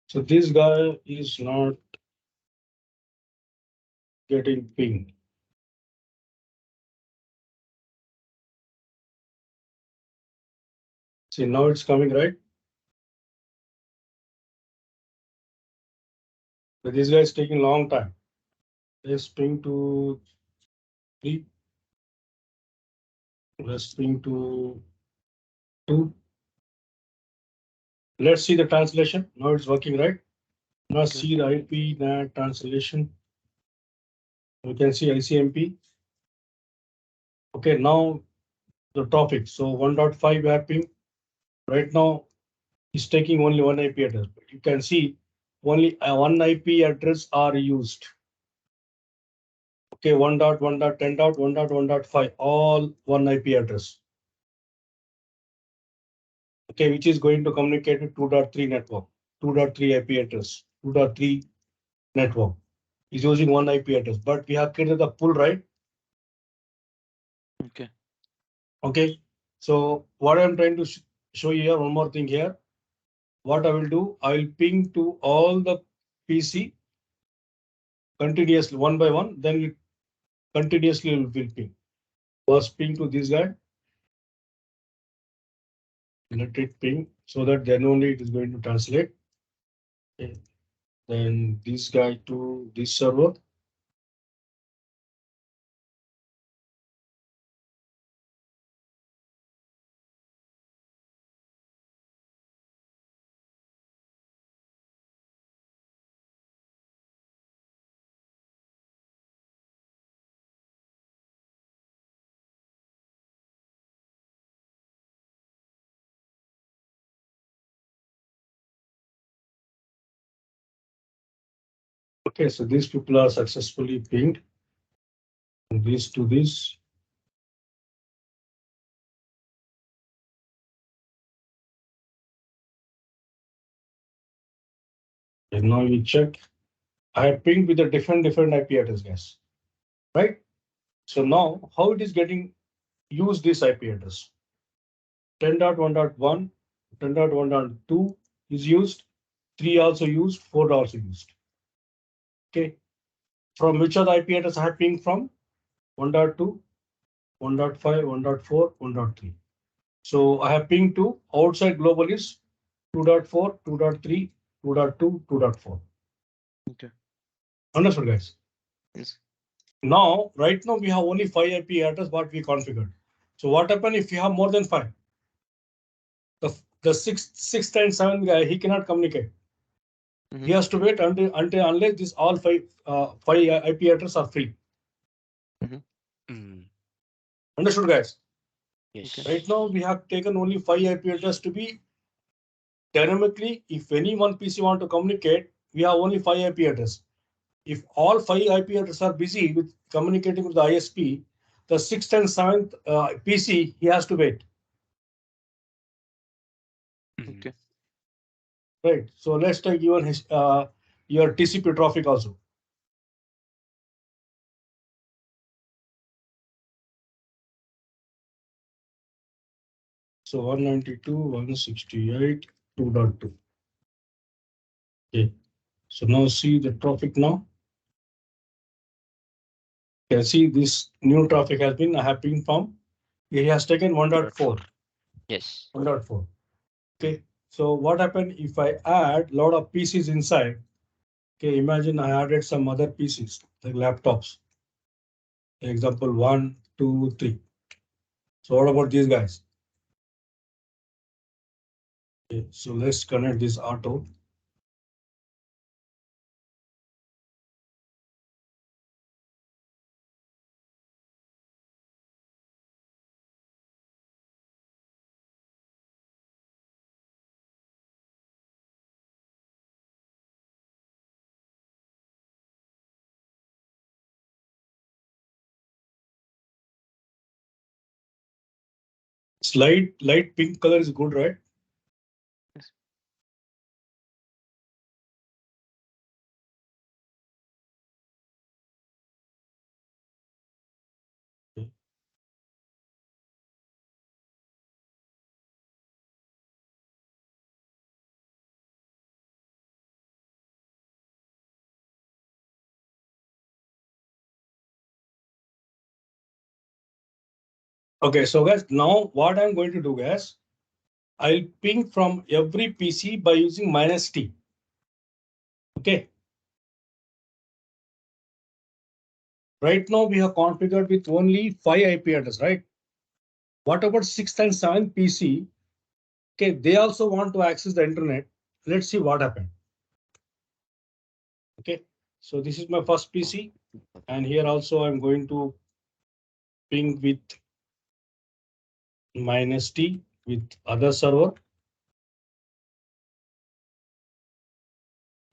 So this guy is not getting ping. See, now it's coming, right? But this guy is taking long time. Let's ping to 3. Let's ping to 2. Let's see the translation. Now it's working, right? Now Okay. see the IP NAT translation. You can see ICMP. Okay, now the topic. So 1.5 mapping right now is taking only one IP address. You can see only one IP address are used. Okay, 1.1.10.1.1.5, all one IP address. Okay, which is going to communicate with 2.3 network, 2.3 IP address, 2.3 network is using one IP address, but we have created the pool, right? Okay. Okay, so what I'm trying to show you here, one more thing here. What I will do, I will ping to all the PC continuously, one by one, then it continuously will ping. First ping to this guy. Let it ping so that then only it is going to translate. Okay. then this guy to this server. Okay, so these people are successfully pinged. And this to this. And now we check. I have pinged with a different IP address, guys. Right? So now how it is getting used this IP address? 10.1.1, 10.1.2 is used, 3 also used, 4 also used. Okay. From which other IP address I have pinged from? 1.2, 1.5, 1.4, 1.3. So I have pinged to outside global is 2.4, 2.3, 2.2, 2.4. Okay. Understood, guys? Yes. Now, right now we have only 5 IP address what we configured. So what happens if you have more than 5? The sixth and seventh guy, he cannot communicate. He has to wait until unless this all five IP addresses are free. Understood, guys? Yes. Right now we have taken only 5 IP addresses to be dynamically. If any one PC want to communicate, we have only 5 IP addresses. If all 5 IP addresses are busy with communicating with the ISP, the 6th and 7th PC he has to wait. Okay. Right. So let's take even his your TCP traffic also. So 192.168.2.2. Okay. So now see the traffic now. You can see this new traffic has been happening from. He has taken 1.4. Yes. 1.4. Okay. So what happened if I add a lot of PCs inside? Okay, imagine I added some other PCs like laptops. Example 1, 2, 3. So what about these guys? Okay, so let's connect this auto. Light pink color is good, right? Yes. Okay. Okay, so guys, now what I'm going to do, guys, I'll ping from every PC by using -T. Okay. Right now we have configured with only 5 IP address, right? What about 6th and 7th PC? Okay, they also want to access the internet. Let's see what happened. Okay, so this is my first PC, and here also I'm going to ping with -T with other server.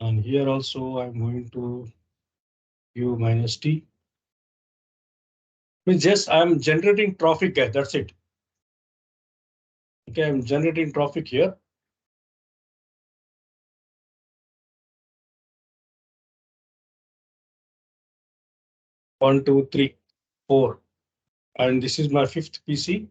And here also I'm going to view -T. It's just I'm generating traffic here, that's it. Okay, I'm generating traffic here. One, two, three, 4. And this is my 5th PC.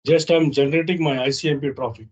Just I'm generating my ICMP traffic.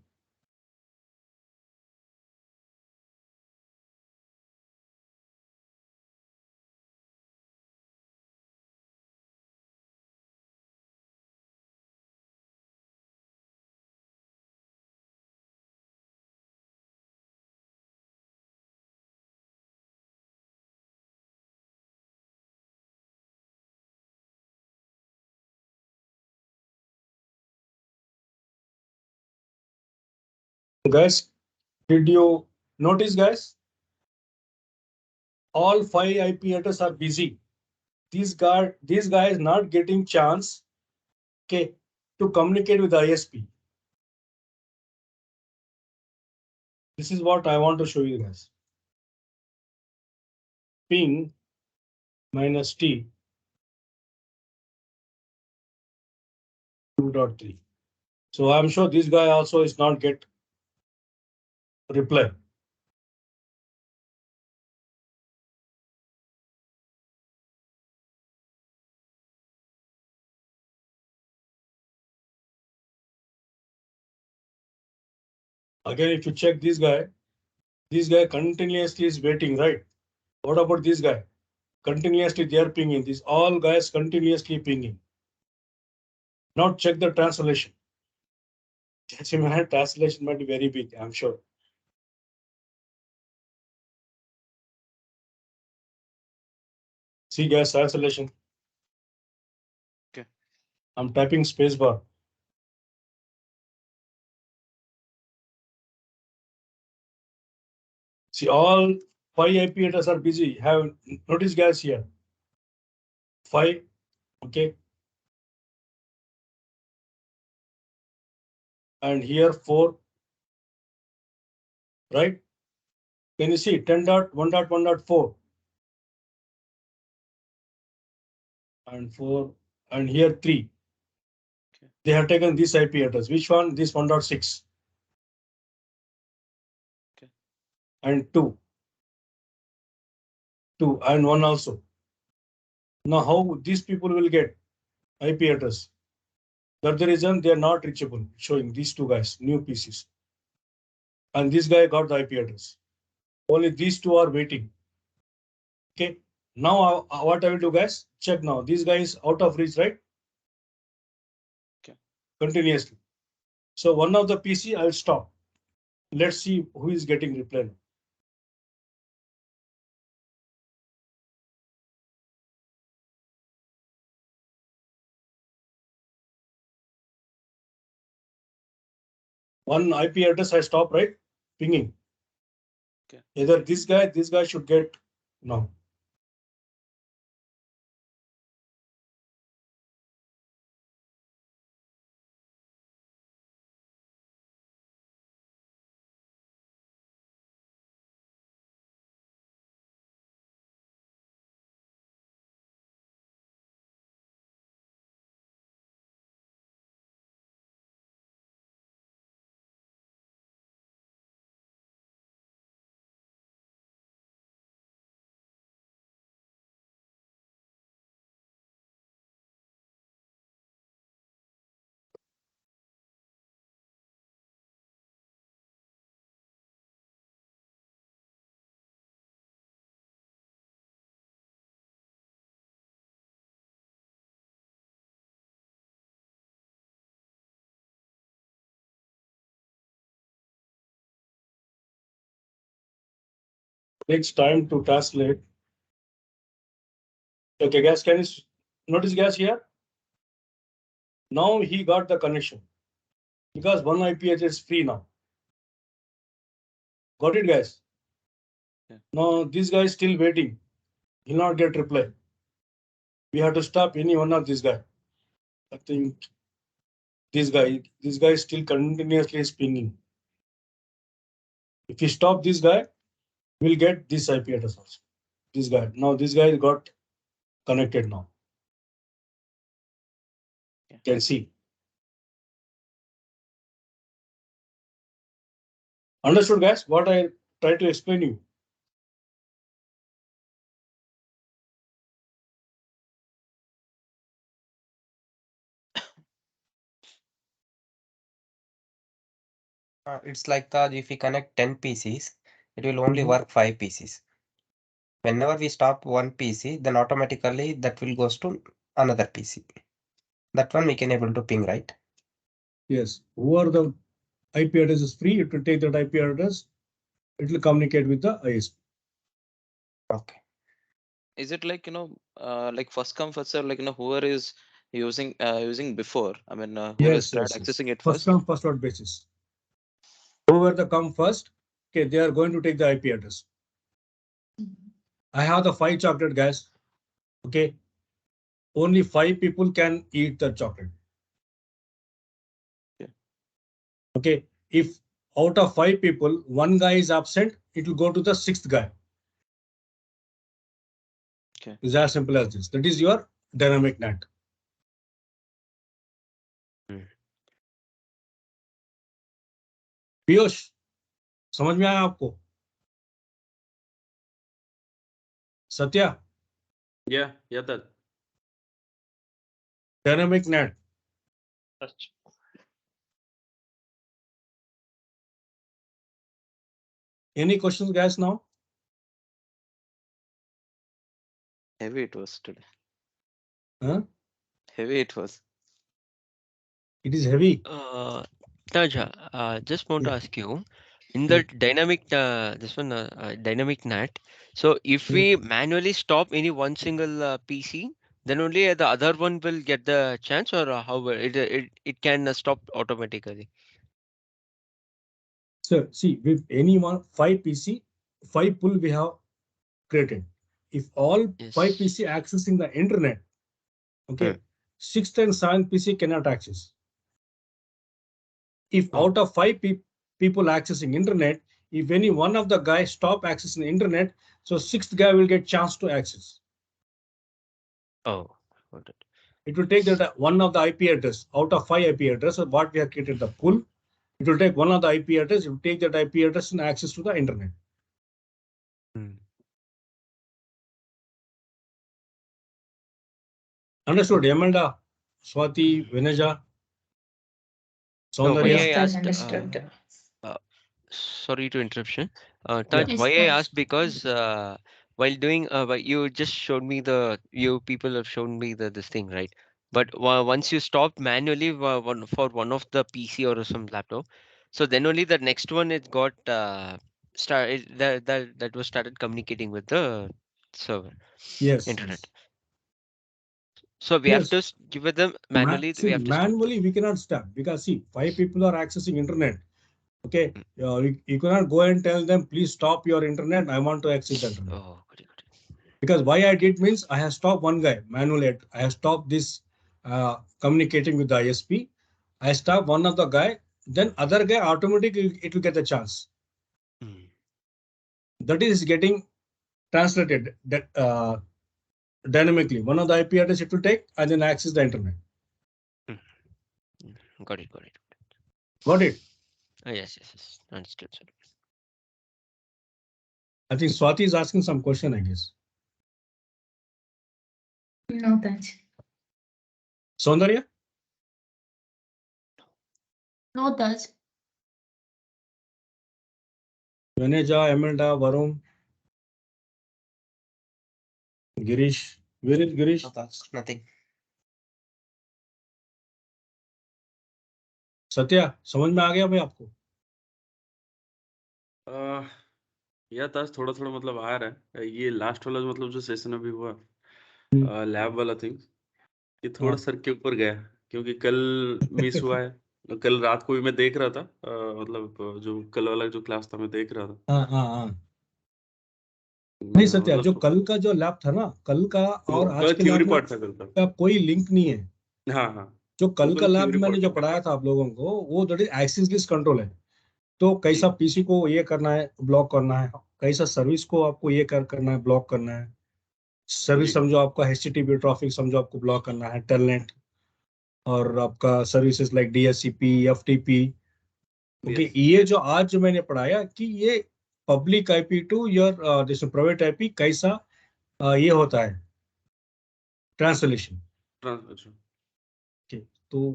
Guys, did you notice, guys? All 5 IP addresses are busy. These guys not getting chance, okay, to communicate with the ISP. This is what I want to show you guys. Ping minus T 2.3. So I'm sure this guy also is not get reply. Again, if you check this guy continuously is waiting, right? What about this guy? Continuously they are pinging. These all guys continuously pinging. Now check the translation. Translation might be very big, I'm sure. See guys, translation. Okay. I'm typing spacebar. See, all 5 IP addresses are busy. Have notice guys here. 5, okay. And here 4, right? Can you see 10.1.1.4 and 4 and here 3. Okay. They have taken this IP address. Which one? This 1.6. Okay. And 2 and 1 also. Now how these people will get IP address? That's the reason they are not reachable, showing these 2 guys, new PCs. And this guy got the IP address. Only these 2 are waiting. Okay. Now what I will do, guys? Check now. This guy is out of reach, right? Okay. Continuously. So one of the PC I'll stop. Let's see who is getting reply. One IP address I stop, right? Pinging. Okay. Either this guy should get no. Takes time to translate. Okay, guys, can you notice guys here? Now he got the connection because one IP address is free now. Got it, guys? Yeah. Now this guy is still waiting. He'll not get reply. We have to stop any one of this guy. I think this guy is still continuously pinging. If you stop this guy, we'll get this IP address also. This guy. Now this guy got connected now. Yeah. Can see. Understood, guys? What I try to explain you. It's like that if we connect 10 PCs, it will only work 5 PCs. Whenever we stop one PC, then automatically that will goes to another PC. That one we can able to ping, right? Yes. Whoever the IP address is free, it will take that IP address. It will communicate with the ISP. Okay. Is it like like first come first serve, like whoever is using before? I mean, whoever has tried accessing it First first. come first out basis. whoever the come first, okay, they are going to take the IP address. I have the 5 chocolate, guys. Okay, only 5 people can eat the chocolate. Okay, if out of 5 people, 1 guy is absent, it will go to the 6th guy. Okay. It's as simple as this. That is your dynamic NAT. Piyush, समझ में आया आपको? Satya? Yeah, that. Dynamic NAT. Any questions, guys, now? Heavy it was today. Huh? Heavy it was. It is heavy. Taja, just want to Yeah. ask you, in the dynamic, dynamic NAT, so if we manually stop any one single PC, then only the other one will get the chance, or how it can stop automatically? So see, with any 5 PC, 5 pool we have created. If all 5 PC accessing the internet, okay, 6th and 7th PC cannot access. If out of 5 people accessing internet, if any one of the guys stop accessing the internet, so 6th guy will get chance to access. Oh, got it. It will take that one of the IP address out of 5 IP address, or what we have created the pool. It will take one of the IP address, it will take that IP address and access to the internet. Understood, Yamelda, Swati, Vineja, No, why Soundarya? I asked, Understood. sorry to interruption. Yeah. Taj, why I asked, because while doing, you just showed me you people have shown me this thing, right? But once you stop manually for one of the PC or some laptop, so then only the next one it got that was started communicating with the server. Yes. Internet. So we have to give it them manually. See, we have to manually we cannot stop, because see, 5 people are accessing internet. Okay, you cannot go and tell them, please stop your internet, I want to access the internet. Oh, good. Because why I did means I have stopped one guy manually. I have stopped this communicating with the ISP. I stop one of the guy, then other guy automatically it will get a chance. That is getting translated dynamically. One of the IP address it will take and then access the internet. Got it. Got it? Yes. Understood, sir. I think Swati is asking some question, I guess. No, Taj. Soundarya? No, Taj. Vaneja, Emelda, Varun, Girish. Where is Girish? No, that's nothing. Satya, समझ में आ गया भाई आपको? या ताज थोड़ा मतलब आ रहा है। ये लास्ट वाला मतलब जो सेशन अभी हुआ लैब वाला थिंग, ये थोड़ा सर के ऊपर गया, क्योंकि कल मिस हुआ है। कल रात को भी मैं देख रहा था, मतलब जो कल वाला जो क्लास था मैं देख रहा था। नहीं सत्या, जो कल का जो लैब था ना, कल का और आज के लैब पार्ट था कल का कोई लिंक नहीं है। हाँ। जो कल का लैब मैंने जो पढ़ाया था आप लोगों को, वो that is access list control है। तो कैसा पीसी को ये करना है, ब्लॉक करना है, कैसा सर्विस को आपको ये करना है, ब्लॉक करना है। सर्विस समझो आपका HTTP ट्रैफिक समझो आपको ब्लॉक करना है, टेलनेट, और आपका services like DHCP, FTP। Okay, ये जो आज जो मैंने पढ़ाया कि ये पब्लिक IP टू योर जैसे प्राइवेट IP कैसा ये होता है ट्रांसलेशन। तो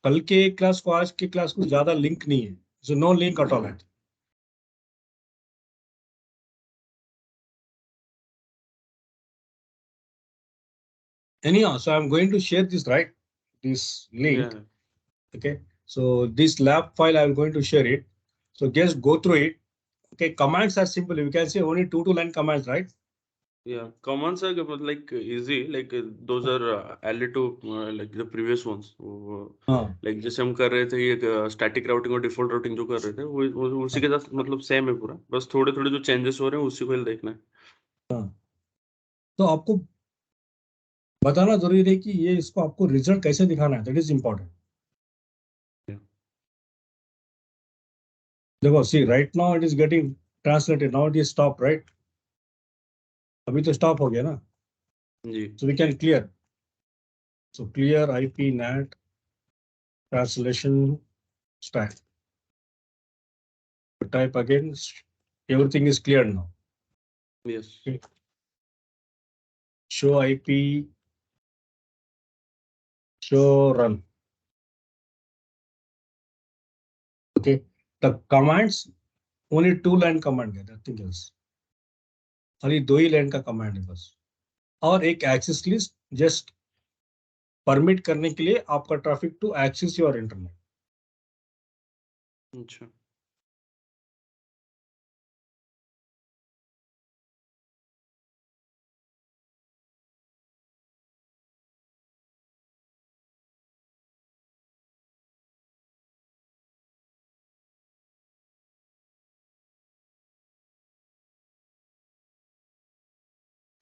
कल के क्लास को आज के क्लास को ज्यादा लिंक नहीं है, so no link at all. Anyhow, so I'm going to share this, right? This link. Yeah. Okay. So this lab file, I'm going to share it. So just go through it. Okay. Commands are simple. You can say only 2 line commands, right? Yeah, commands are like easy, like those are allied to like the previous ones. Like जैसे हम कर रहे थे ये static routing और default routing जो कर रहे थे वो उसी के साथ मतलब सेम है पूरा, बस थोड़े थोड़े जो चेंजेस हो रहे हैं उसी को देखना है। तो आपको बताना जरूरी है कि ये इसको आपको रिजल्ट कैसे दिखाना है, दैट इज इम्पोर्टेंट। देखो see right now it is getting translated, now it is stop right, अभी तो स्टॉप हो गया ना जी। So we can clear, so clear IP NAT translation stack, type again, everything is clear now. Yes. Okay. Show IP, show run. Okay, the commands only 2 line command है, nothing else. खाली 2 ही line का command है बस, और एक access list just permit करने के लिए आपका traffic to access your internet. अच्छा।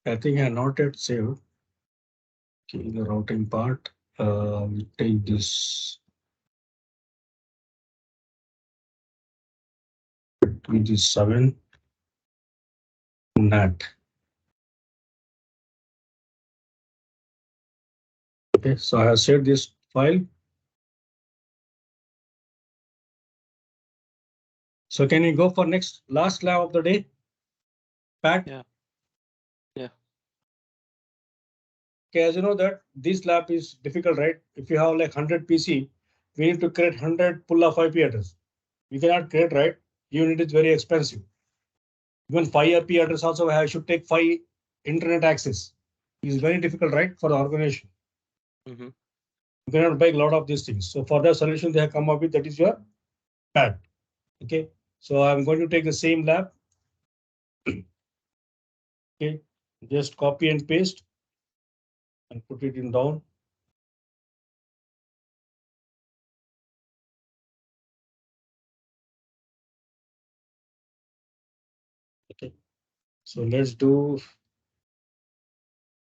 I think I not yet saved. Okay, the routing part, we take this with this 7 NAT. Okay, so I have saved this file. So can you go for next last lab of the day, Pat? Yeah. Yeah. Okay, as you know that this lab is difficult, right? If you have like 100 PC, we need to create 100 pull-off IP address. We cannot create, right? Unit is very expensive. Even 5 IP address also I should take 5 internet access. It is very difficult, right, for the organization. Mm-hmm. You cannot buy a lot of these things. So for the solution they have come up with, that is your PAT. Okay, so I'm going to take the same lab. Okay, just copy and paste and put it in down. Okay, so let's do,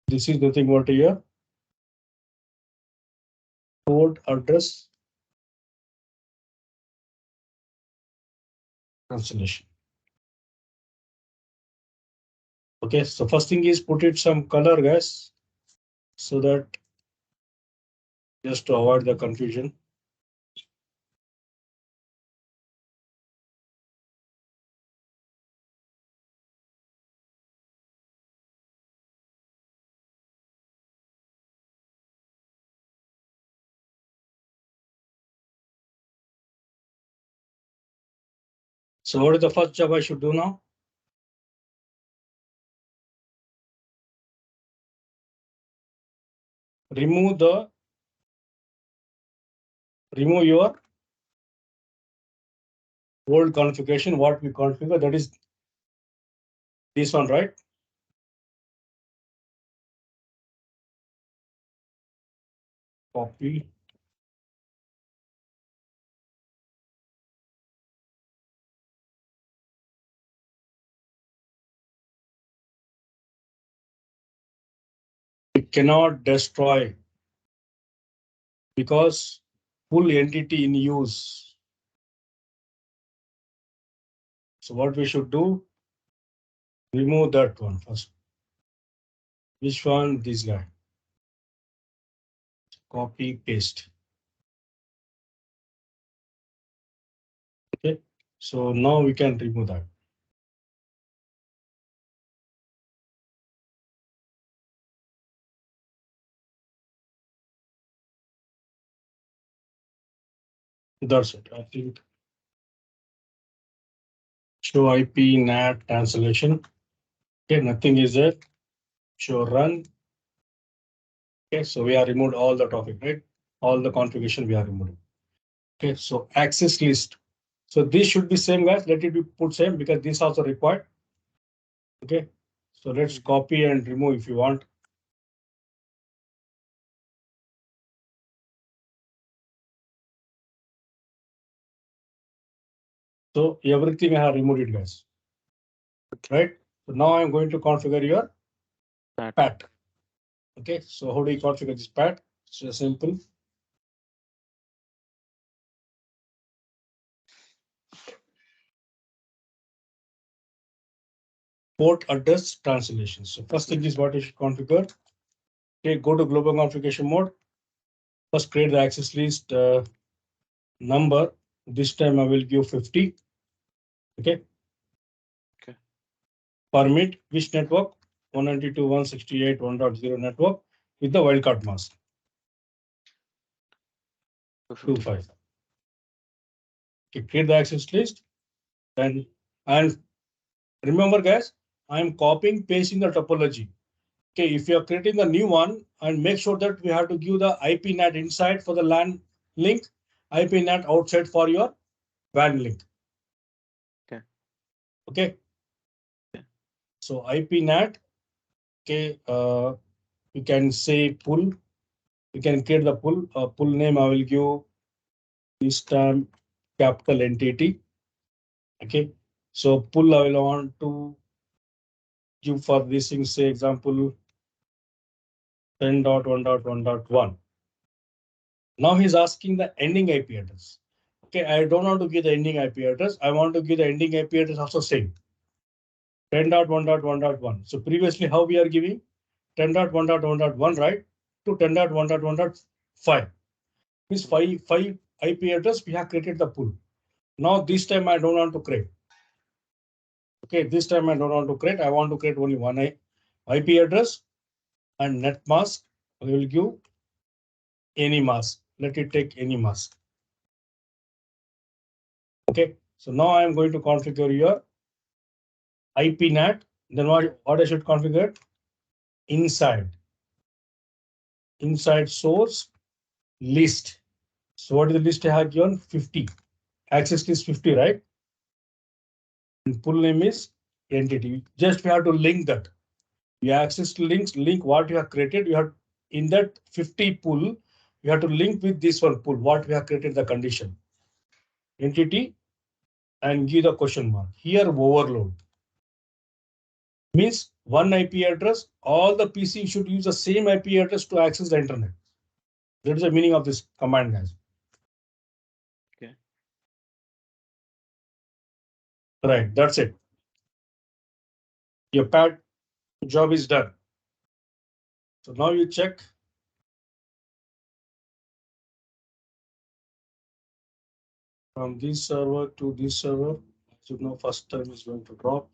this is nothing but here, port address cancellation. Okay, so first thing is put it some color, guys, so that just to avoid the confusion. So what is the first job I should do now? Remove your old configuration, what we configure, that is this one, right? Copy. We cannot destroy because full entity in use. So what we should do, remove that one first. Which one? This guy. Copy, paste. Okay, so now we can remove that. That's it, I think. Show IP NAT cancellation. Okay, nothing is there. Show run. Okay, so we have removed all the topic, right? All the configuration we are removing. Okay, so access list. So this should be same, guys. Let it be put same because this also required. Okay, So let's copy and remove if you want. So everything I have removed it, guys. Right? So now I'm going to configure your PAT. Okay, so how do you configure this PAT? It's just simple. Port address translation. So first thing is what you should configure. Okay, go to global configuration mode. First create the access list number. This time I will give 50. Okay. Okay. Permit which network? 192.168.1.0 network with the wildcard mask. 25. Okay, create the access list. Then and remember, guys, I am copying pasting the topology. Okay, if you are creating a new one, and make sure that we have to give the IP NAT inside for the LAN link, IP NAT outside for your WAN link. Okay. Okay. So IP NAT. Okay. You can say pull. You can create the pull. Pull name I will give this time capital entity. Okay. So pull I will want to give for this thing, say example 10.1.1.1. Now he's asking the ending IP address. Okay, I don't want to give the ending IP address. I want to give the ending IP address also same. 10.1.1.1. So previously how we are giving 10.1.1.1, right? To 10.1.1.5. Means five IP address we have created the pool. Now this time I don't want to create. Okay, this time I don't want to create. I want to create only one IP address and net mask. I will give any mask. Let it take any mask. Okay, so now I am going to configure your IP NAT. Then what I should configure? Inside source list. So what is the list I have given? 50. Access list 50, right? And pull name is entity. Just we have to link that. You access link what you have created. You have in that 50 pool, you have to link with this one pool, what we have created the condition. Entity and give the question mark. Here overload. Means one IP address, all the PC should use the same IP address to access the internet. That is the meaning of this command, guys. Okay. Right, that's it. Your PAT job is done. So now you check. From this server to this server, so now first time is going to drop.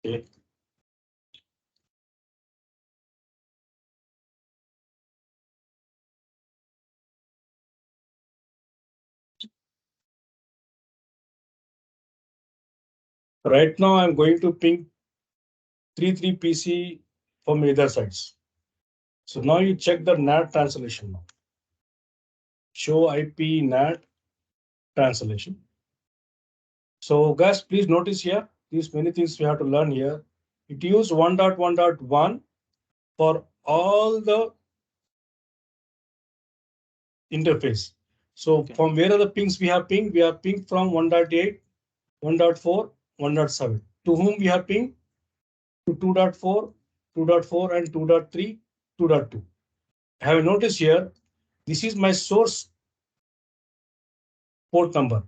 Okay. Right now I'm going to ping 33 PC from either sides. So now you check the NAT translation now. Show IP NAT translation. So guys, please notice here, these many things we have to learn here. It use 1.1.1 for all the interface. So Okay. from where are the pings we have pinged? We have pinged from 1.8, 1.4, 1.7. To whom we have pinged? To 2.4, 2.4 and 2.3, 2.2. Have you noticed here? This is my source port number.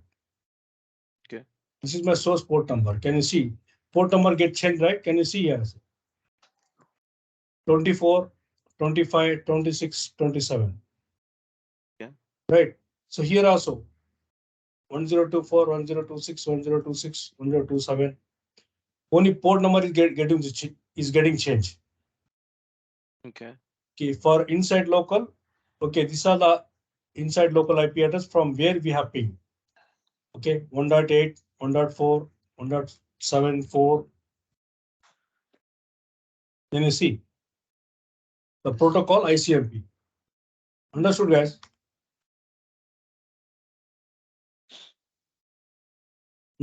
Okay. This is my source port number. Can you see? Port number get changed, right? Can you see here? 24, 25, 26, 27. Yeah. Right. So here also 1024, 1026, 1026, 1027. Only port number is getting changed. Okay. Okay, for inside local. Okay, these are the inside local IP address from where we have ping. Okay, 1.8, 1.4, 1.74. Then you see the protocol ICMP. Understood, guys?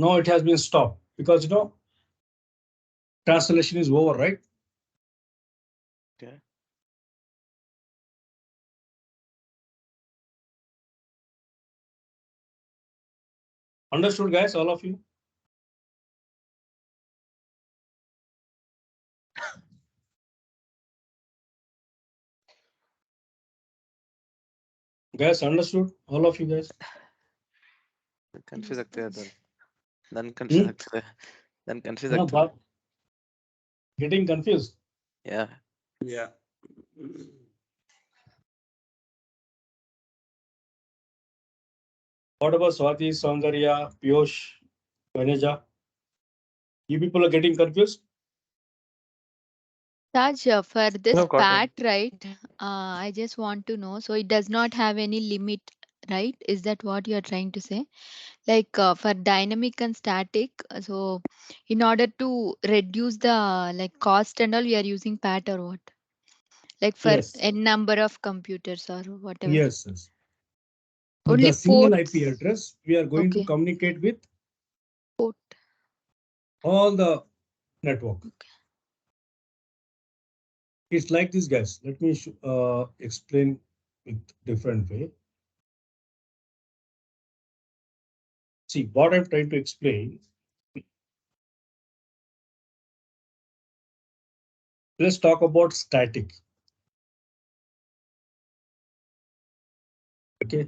Now it has been stopped because translation is over, right? Okay. Understood, guys, all of you? Guys, understood? All of you guys? Confuse ಆಗ್ತಿದೆ ಅದರಲ್ಲಿ. ನನ್ Hmm? Confuse ಆಗ್ತಿದೆ. ನನ್ confuse No, ಆಗ್ತಿದೆ. but getting confused. Yeah. Yeah. What about Swati, Saundarya, Piyush, Vaneja? You people are getting confused? Taj, for this No, got it. PAT, right? I just want to know. So it does not have any limit, right? Is that what you are trying to say? Like for dynamic and static. So in order to reduce the like cost and all, we are using PAT or what? Like for Yes. a number of computers or whatever. Yes, yes. With Only the single IP ports. address, we are going to Okay. communicate with Port. all the network. Okay. It's like this, guys. Let me explain it different way. See, what I'm trying to explain. Let's talk about static. Okay,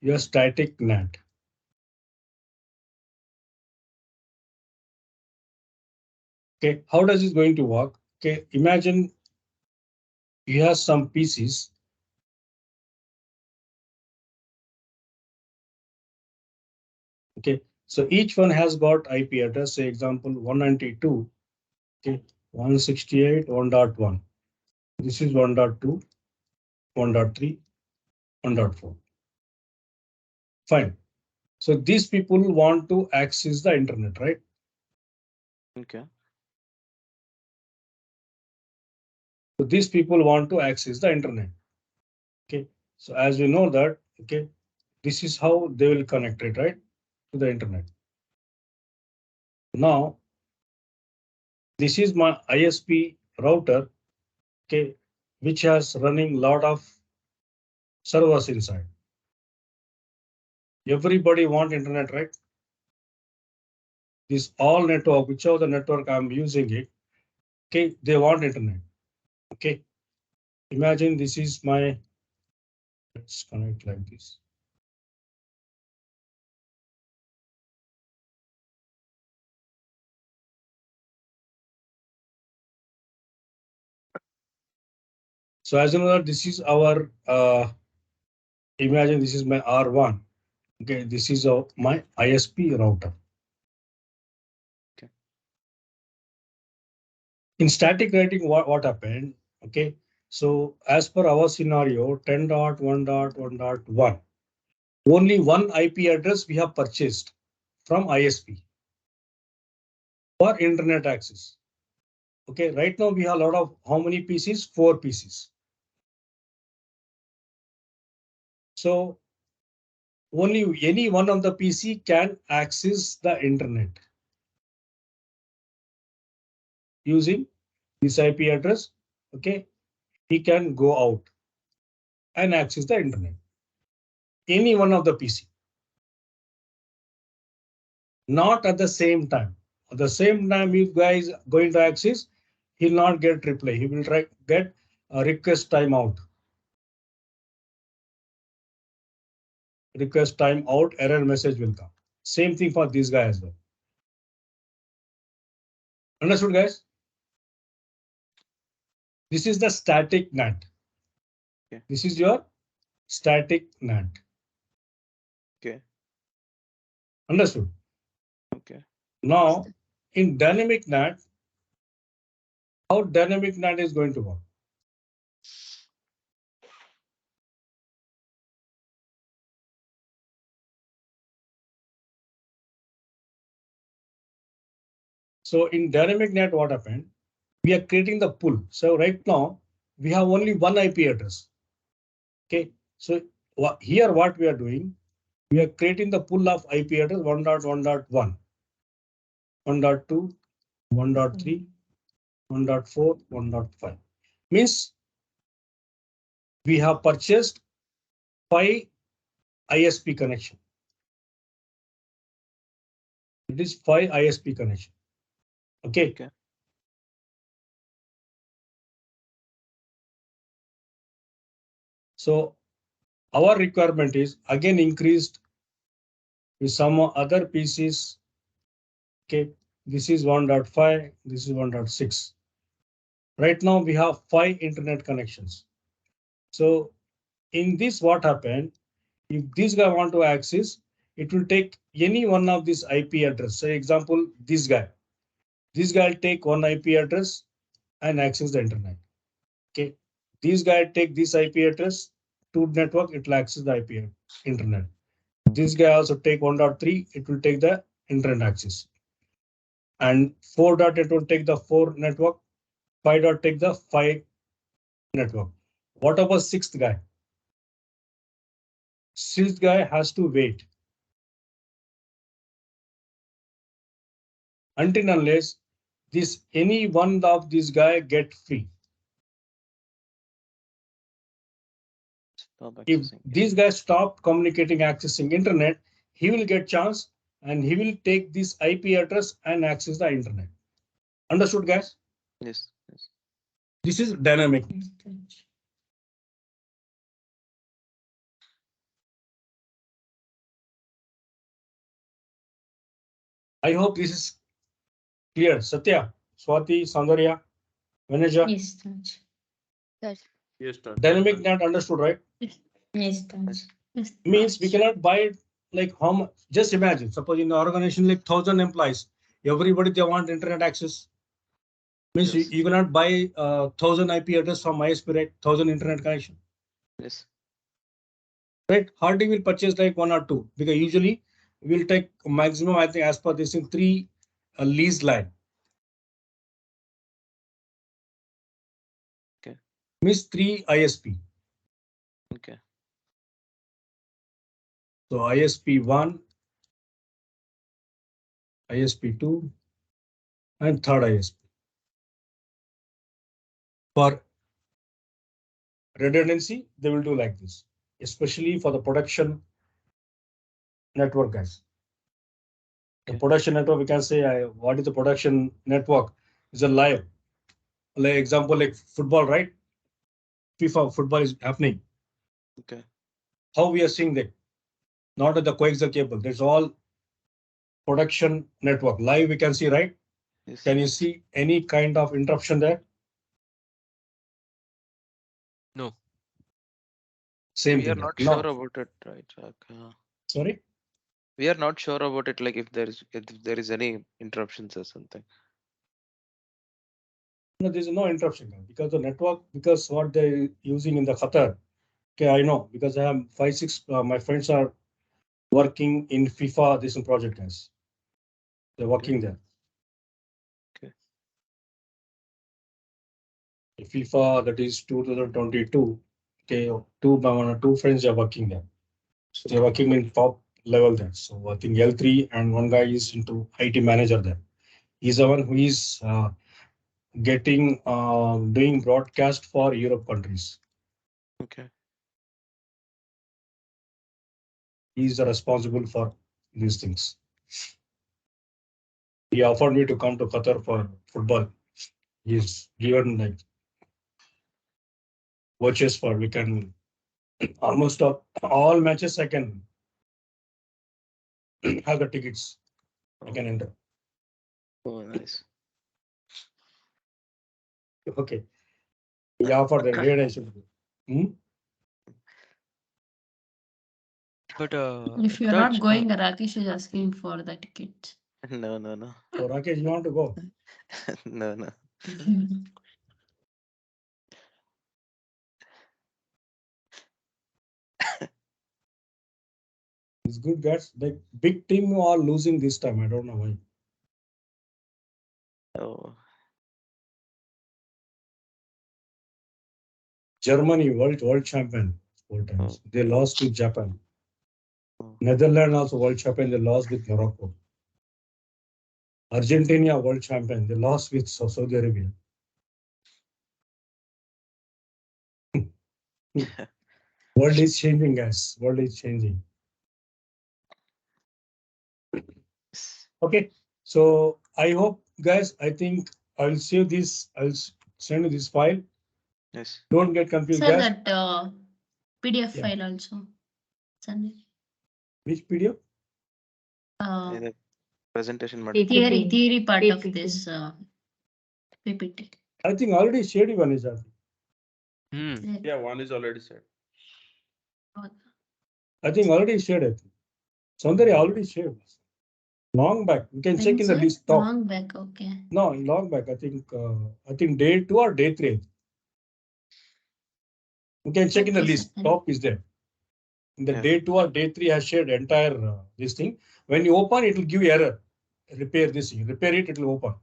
your static NAT. Okay, how does it going to work? Okay, imagine you have some PCs. Okay, so each one has got IP address. Say example 192. Okay, 168 1.1. This is 1.2, 1.3, 1.4. Fine. So these people want to access the internet, right? Okay. So these people want to access the internet. Okay, so as we know that, okay, this is how they will connect it, right, to the internet. Now, this is my ISP router, okay, which has running lot of servers inside. Everybody want internet, right? This all network, whichever the network I'm using it, okay, they want internet. Okay, imagine this is my, let's connect like this. So as you know that this is our, imagine this is my R1. Okay, this is my ISP router. Okay. In static writing, what happened? Okay, so as per our scenario, 10.1.1.1, only one IP address we have purchased from ISP for internet access. Okay, right now we have a lot of how many PCs? 4 PCs. So only any one of the PC can access the internet using this IP address. Okay, he can go out and access the internet. Any one of the PC. Not at the same time. At the same time, if guys going to access, he'll not get reply. He will try get a request timeout. Request timeout, error message will come. Same thing for this guy as well. Understood, guys? This is the static NAT. Okay. This is your static NAT. Okay. Understood? Okay. Now, in dynamic NAT, how dynamic NAT is going to work? So in dynamic NAT, what happened? We are creating the pool. So right now we have only one IP address. Okay, so here what we are doing, we are creating the pool of IP address 1.1.1. 1.2, 1.3, 1.4, 1.5. Means we have purchased 5 ISP connection. It is 5 ISP connection. Okay. Okay. So our requirement is again increased with some other pieces. Okay, this is 1.5, this is 1.6. Right now we have 5 internet connections. So in this, what happened? If this guy want to access, it will take any one of this IP address. Say example, this guy. This guy will take one IP address and access the internet. Okay, this guy take this IP address to network, it will access the IP internet. This guy also take 1.3, it will take the internet access. And 4 dot, it will take the 4 network, 5 dot take the 5 network. What about sixth guy? Sixth guy has to wait until unless this any one of these guy get free. Stop If accessing. these guys stop communicating, accessing internet, he will get chance and he will take this IP address and access the internet. Understood, guys? Yes. Yes. This is dynamic. Yes, Raj. I hope this is clear. Satya, Swati, Sandarya, Vaneja. Yes, Raj. Yes. Yes, sir. Dynamic net understood, right? Yes, Raj. Yes, Means we Raj. cannot buy it like how much. Just imagine, suppose in the organization like 1,000 employees, everybody they want internet access. Means Yes. you cannot buy 1,000 IP address from ISP, right? 1,000 internet connection. Yes. Right? Hardly will purchase like 1 or 2 because usually we'll take maximum, I think, as per this in 3 lease line. Okay. Means 3 ISP. Okay. So ISP 1, ISP 2, and third ISP. For redundancy, they will do like this, especially for the production network guys. The Okay. production network, we can say, what is the production network? Is a live, like example, like football, right? FIFA football is happening. Okay. How we are seeing that? Not at the coaxial cable. There's all production network live. We can see, right? Yes. Can you see any kind of interruption there? No. Same We are thing. not No. sure about it, right? Sorry. We are not sure about it, like if there is any interruptions or something. No, there's no interruption because the network, because what they're using in the Qatar. Okay, I know because I have 5, 6. My friends are working in FIFA. This project guys. They're working there. Okay. FIFA, that is 2022. Okay, two friends are working there. So they're working in top level there. So I think L3 and one guy is into IT manager there. He's the one who is getting doing broadcast for Europe countries. Okay. He's responsible for these things. He offered me to come to Qatar for football. He's given like vouchers for we can almost all matches I can have the tickets. I can enter. Oh, nice. Okay. He offered that where I should go. But If you're Raj, not going, Rakesh is asking for the ticket. No, no, no. So Rakesh, you want to go? No, no. It's good, guys. The big team are losing this time. I don't know why. Oh, Germany, world champion 4 times. They lost to Japan. Oh. Netherlands also world champion. They lost with Morocco. Argentina world champion. They lost with Saudi Arabia. World is changing, guys. World is changing. Okay. So I hope, guys, I think I'll save this. I'll send you this file. Yes. Don't get confused, Sir, guys. that PDF Yeah. file also. Send it. Which PDF? The presentation material. Theory part of this PPT. I think already shared one is that. Yeah, one is already said. I think already shared it. Saundari already shared. Long back. You can check in the list top. Long back, okay. No, long back. I think day 2 or day 3. You can check in the Okay, list. sir. Top is there. In the Yeah. day 2 or day 3 has shared entire this thing. When you open, it will give you error. Repair this thing. Repair it, it will open.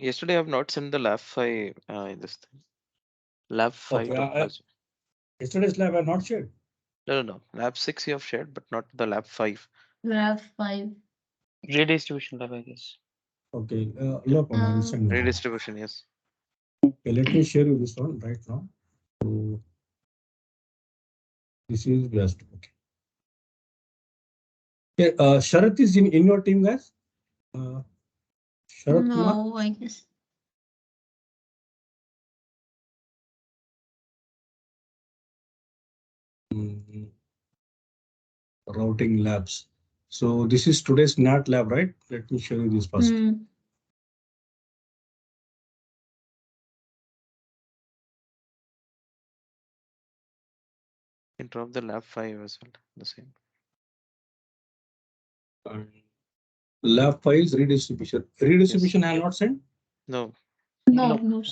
Yesterday I have not sent the lab 5 this thing. Lab 5 Okay, topology. yesterday's lab I not shared. No. Lab 6 you have shared, but not the lab 5. Lab 5. Redistribution lab, I guess. Okay, look, I will send you. Redistribution, yes. Okay, let me share you this one right now. So this is best. Okay. Okay, Sharath is in your team, guys. Sharath Kumar. No, I guess. Routing labs. So this is today's NAT lab, right? Let me show you this first. You can drop the lab 5 as well. The same. Lab files redistribution. Redistribution I have not sent. No. No.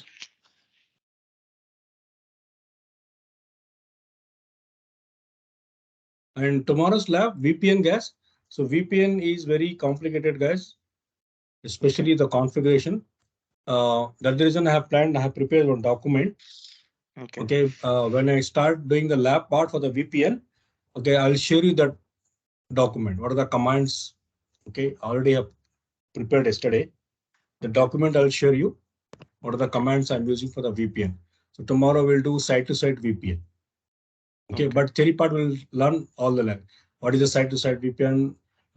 And tomorrow's lab, VPN, guys. So VPN is very complicated, guys, especially the configuration. That's the reason I have planned, I have prepared one document. Okay. When I start doing the lab part for the VPN, okay, I'll share you that document. What are the commands? Okay, already have prepared yesterday. The document I'll share you. What are the commands I'm using for the VPN? So tomorrow we'll do site-to-site VPN. Okay, but theory part will learn all the lab. What is the site-to-site VPN,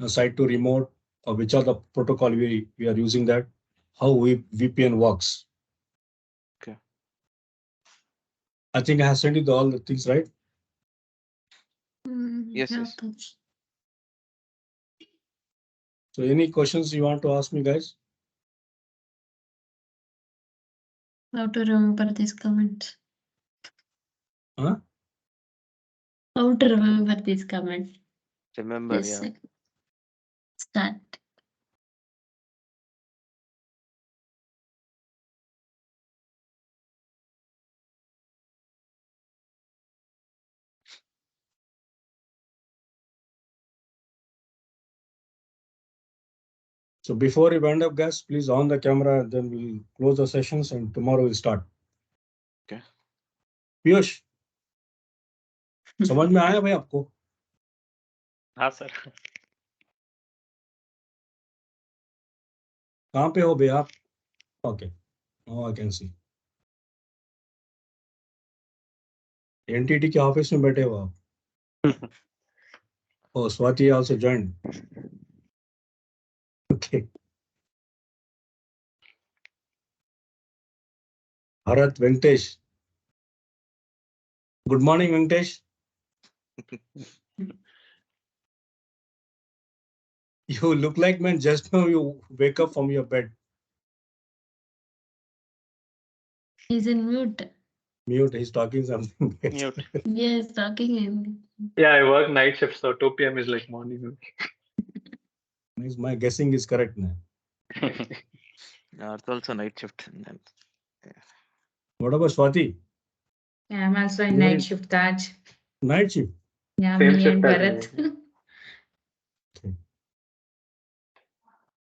site to remote, or which are the protocol we are using that, how VPN works. Okay. I think I have sent you all the things, right? Yes. So any questions you want to ask me, guys? How to remember this comment? Huh? How to remember this comment? Remember, Yes, yeah. Start. So before we wind up, guys, please on the camera, then we'll close the sessions and tomorrow we'll start. Okay. Piyush समझ में आया भाई आपको? हाँ sir. कहाँ पे हो भैया आप? Okay. Now I can see. NTT के ऑफिस में बैठे हो आप? Oh, Swati also joined. Okay. Bharat Venkatesh. Good morning, Venkatesh. You look like, man, just now you wake up from your bed. He's in mute. Mute, he's talking something. Mute. Yes, talking in. Yeah, I work night shift, so 2 p.m. is like morning. My guessing is correct now. Yeah, it's also night shift. What about Swati? Yeah, I'm also in night shift, Taj. Night shift? Yeah, Same me shift and as Bharat.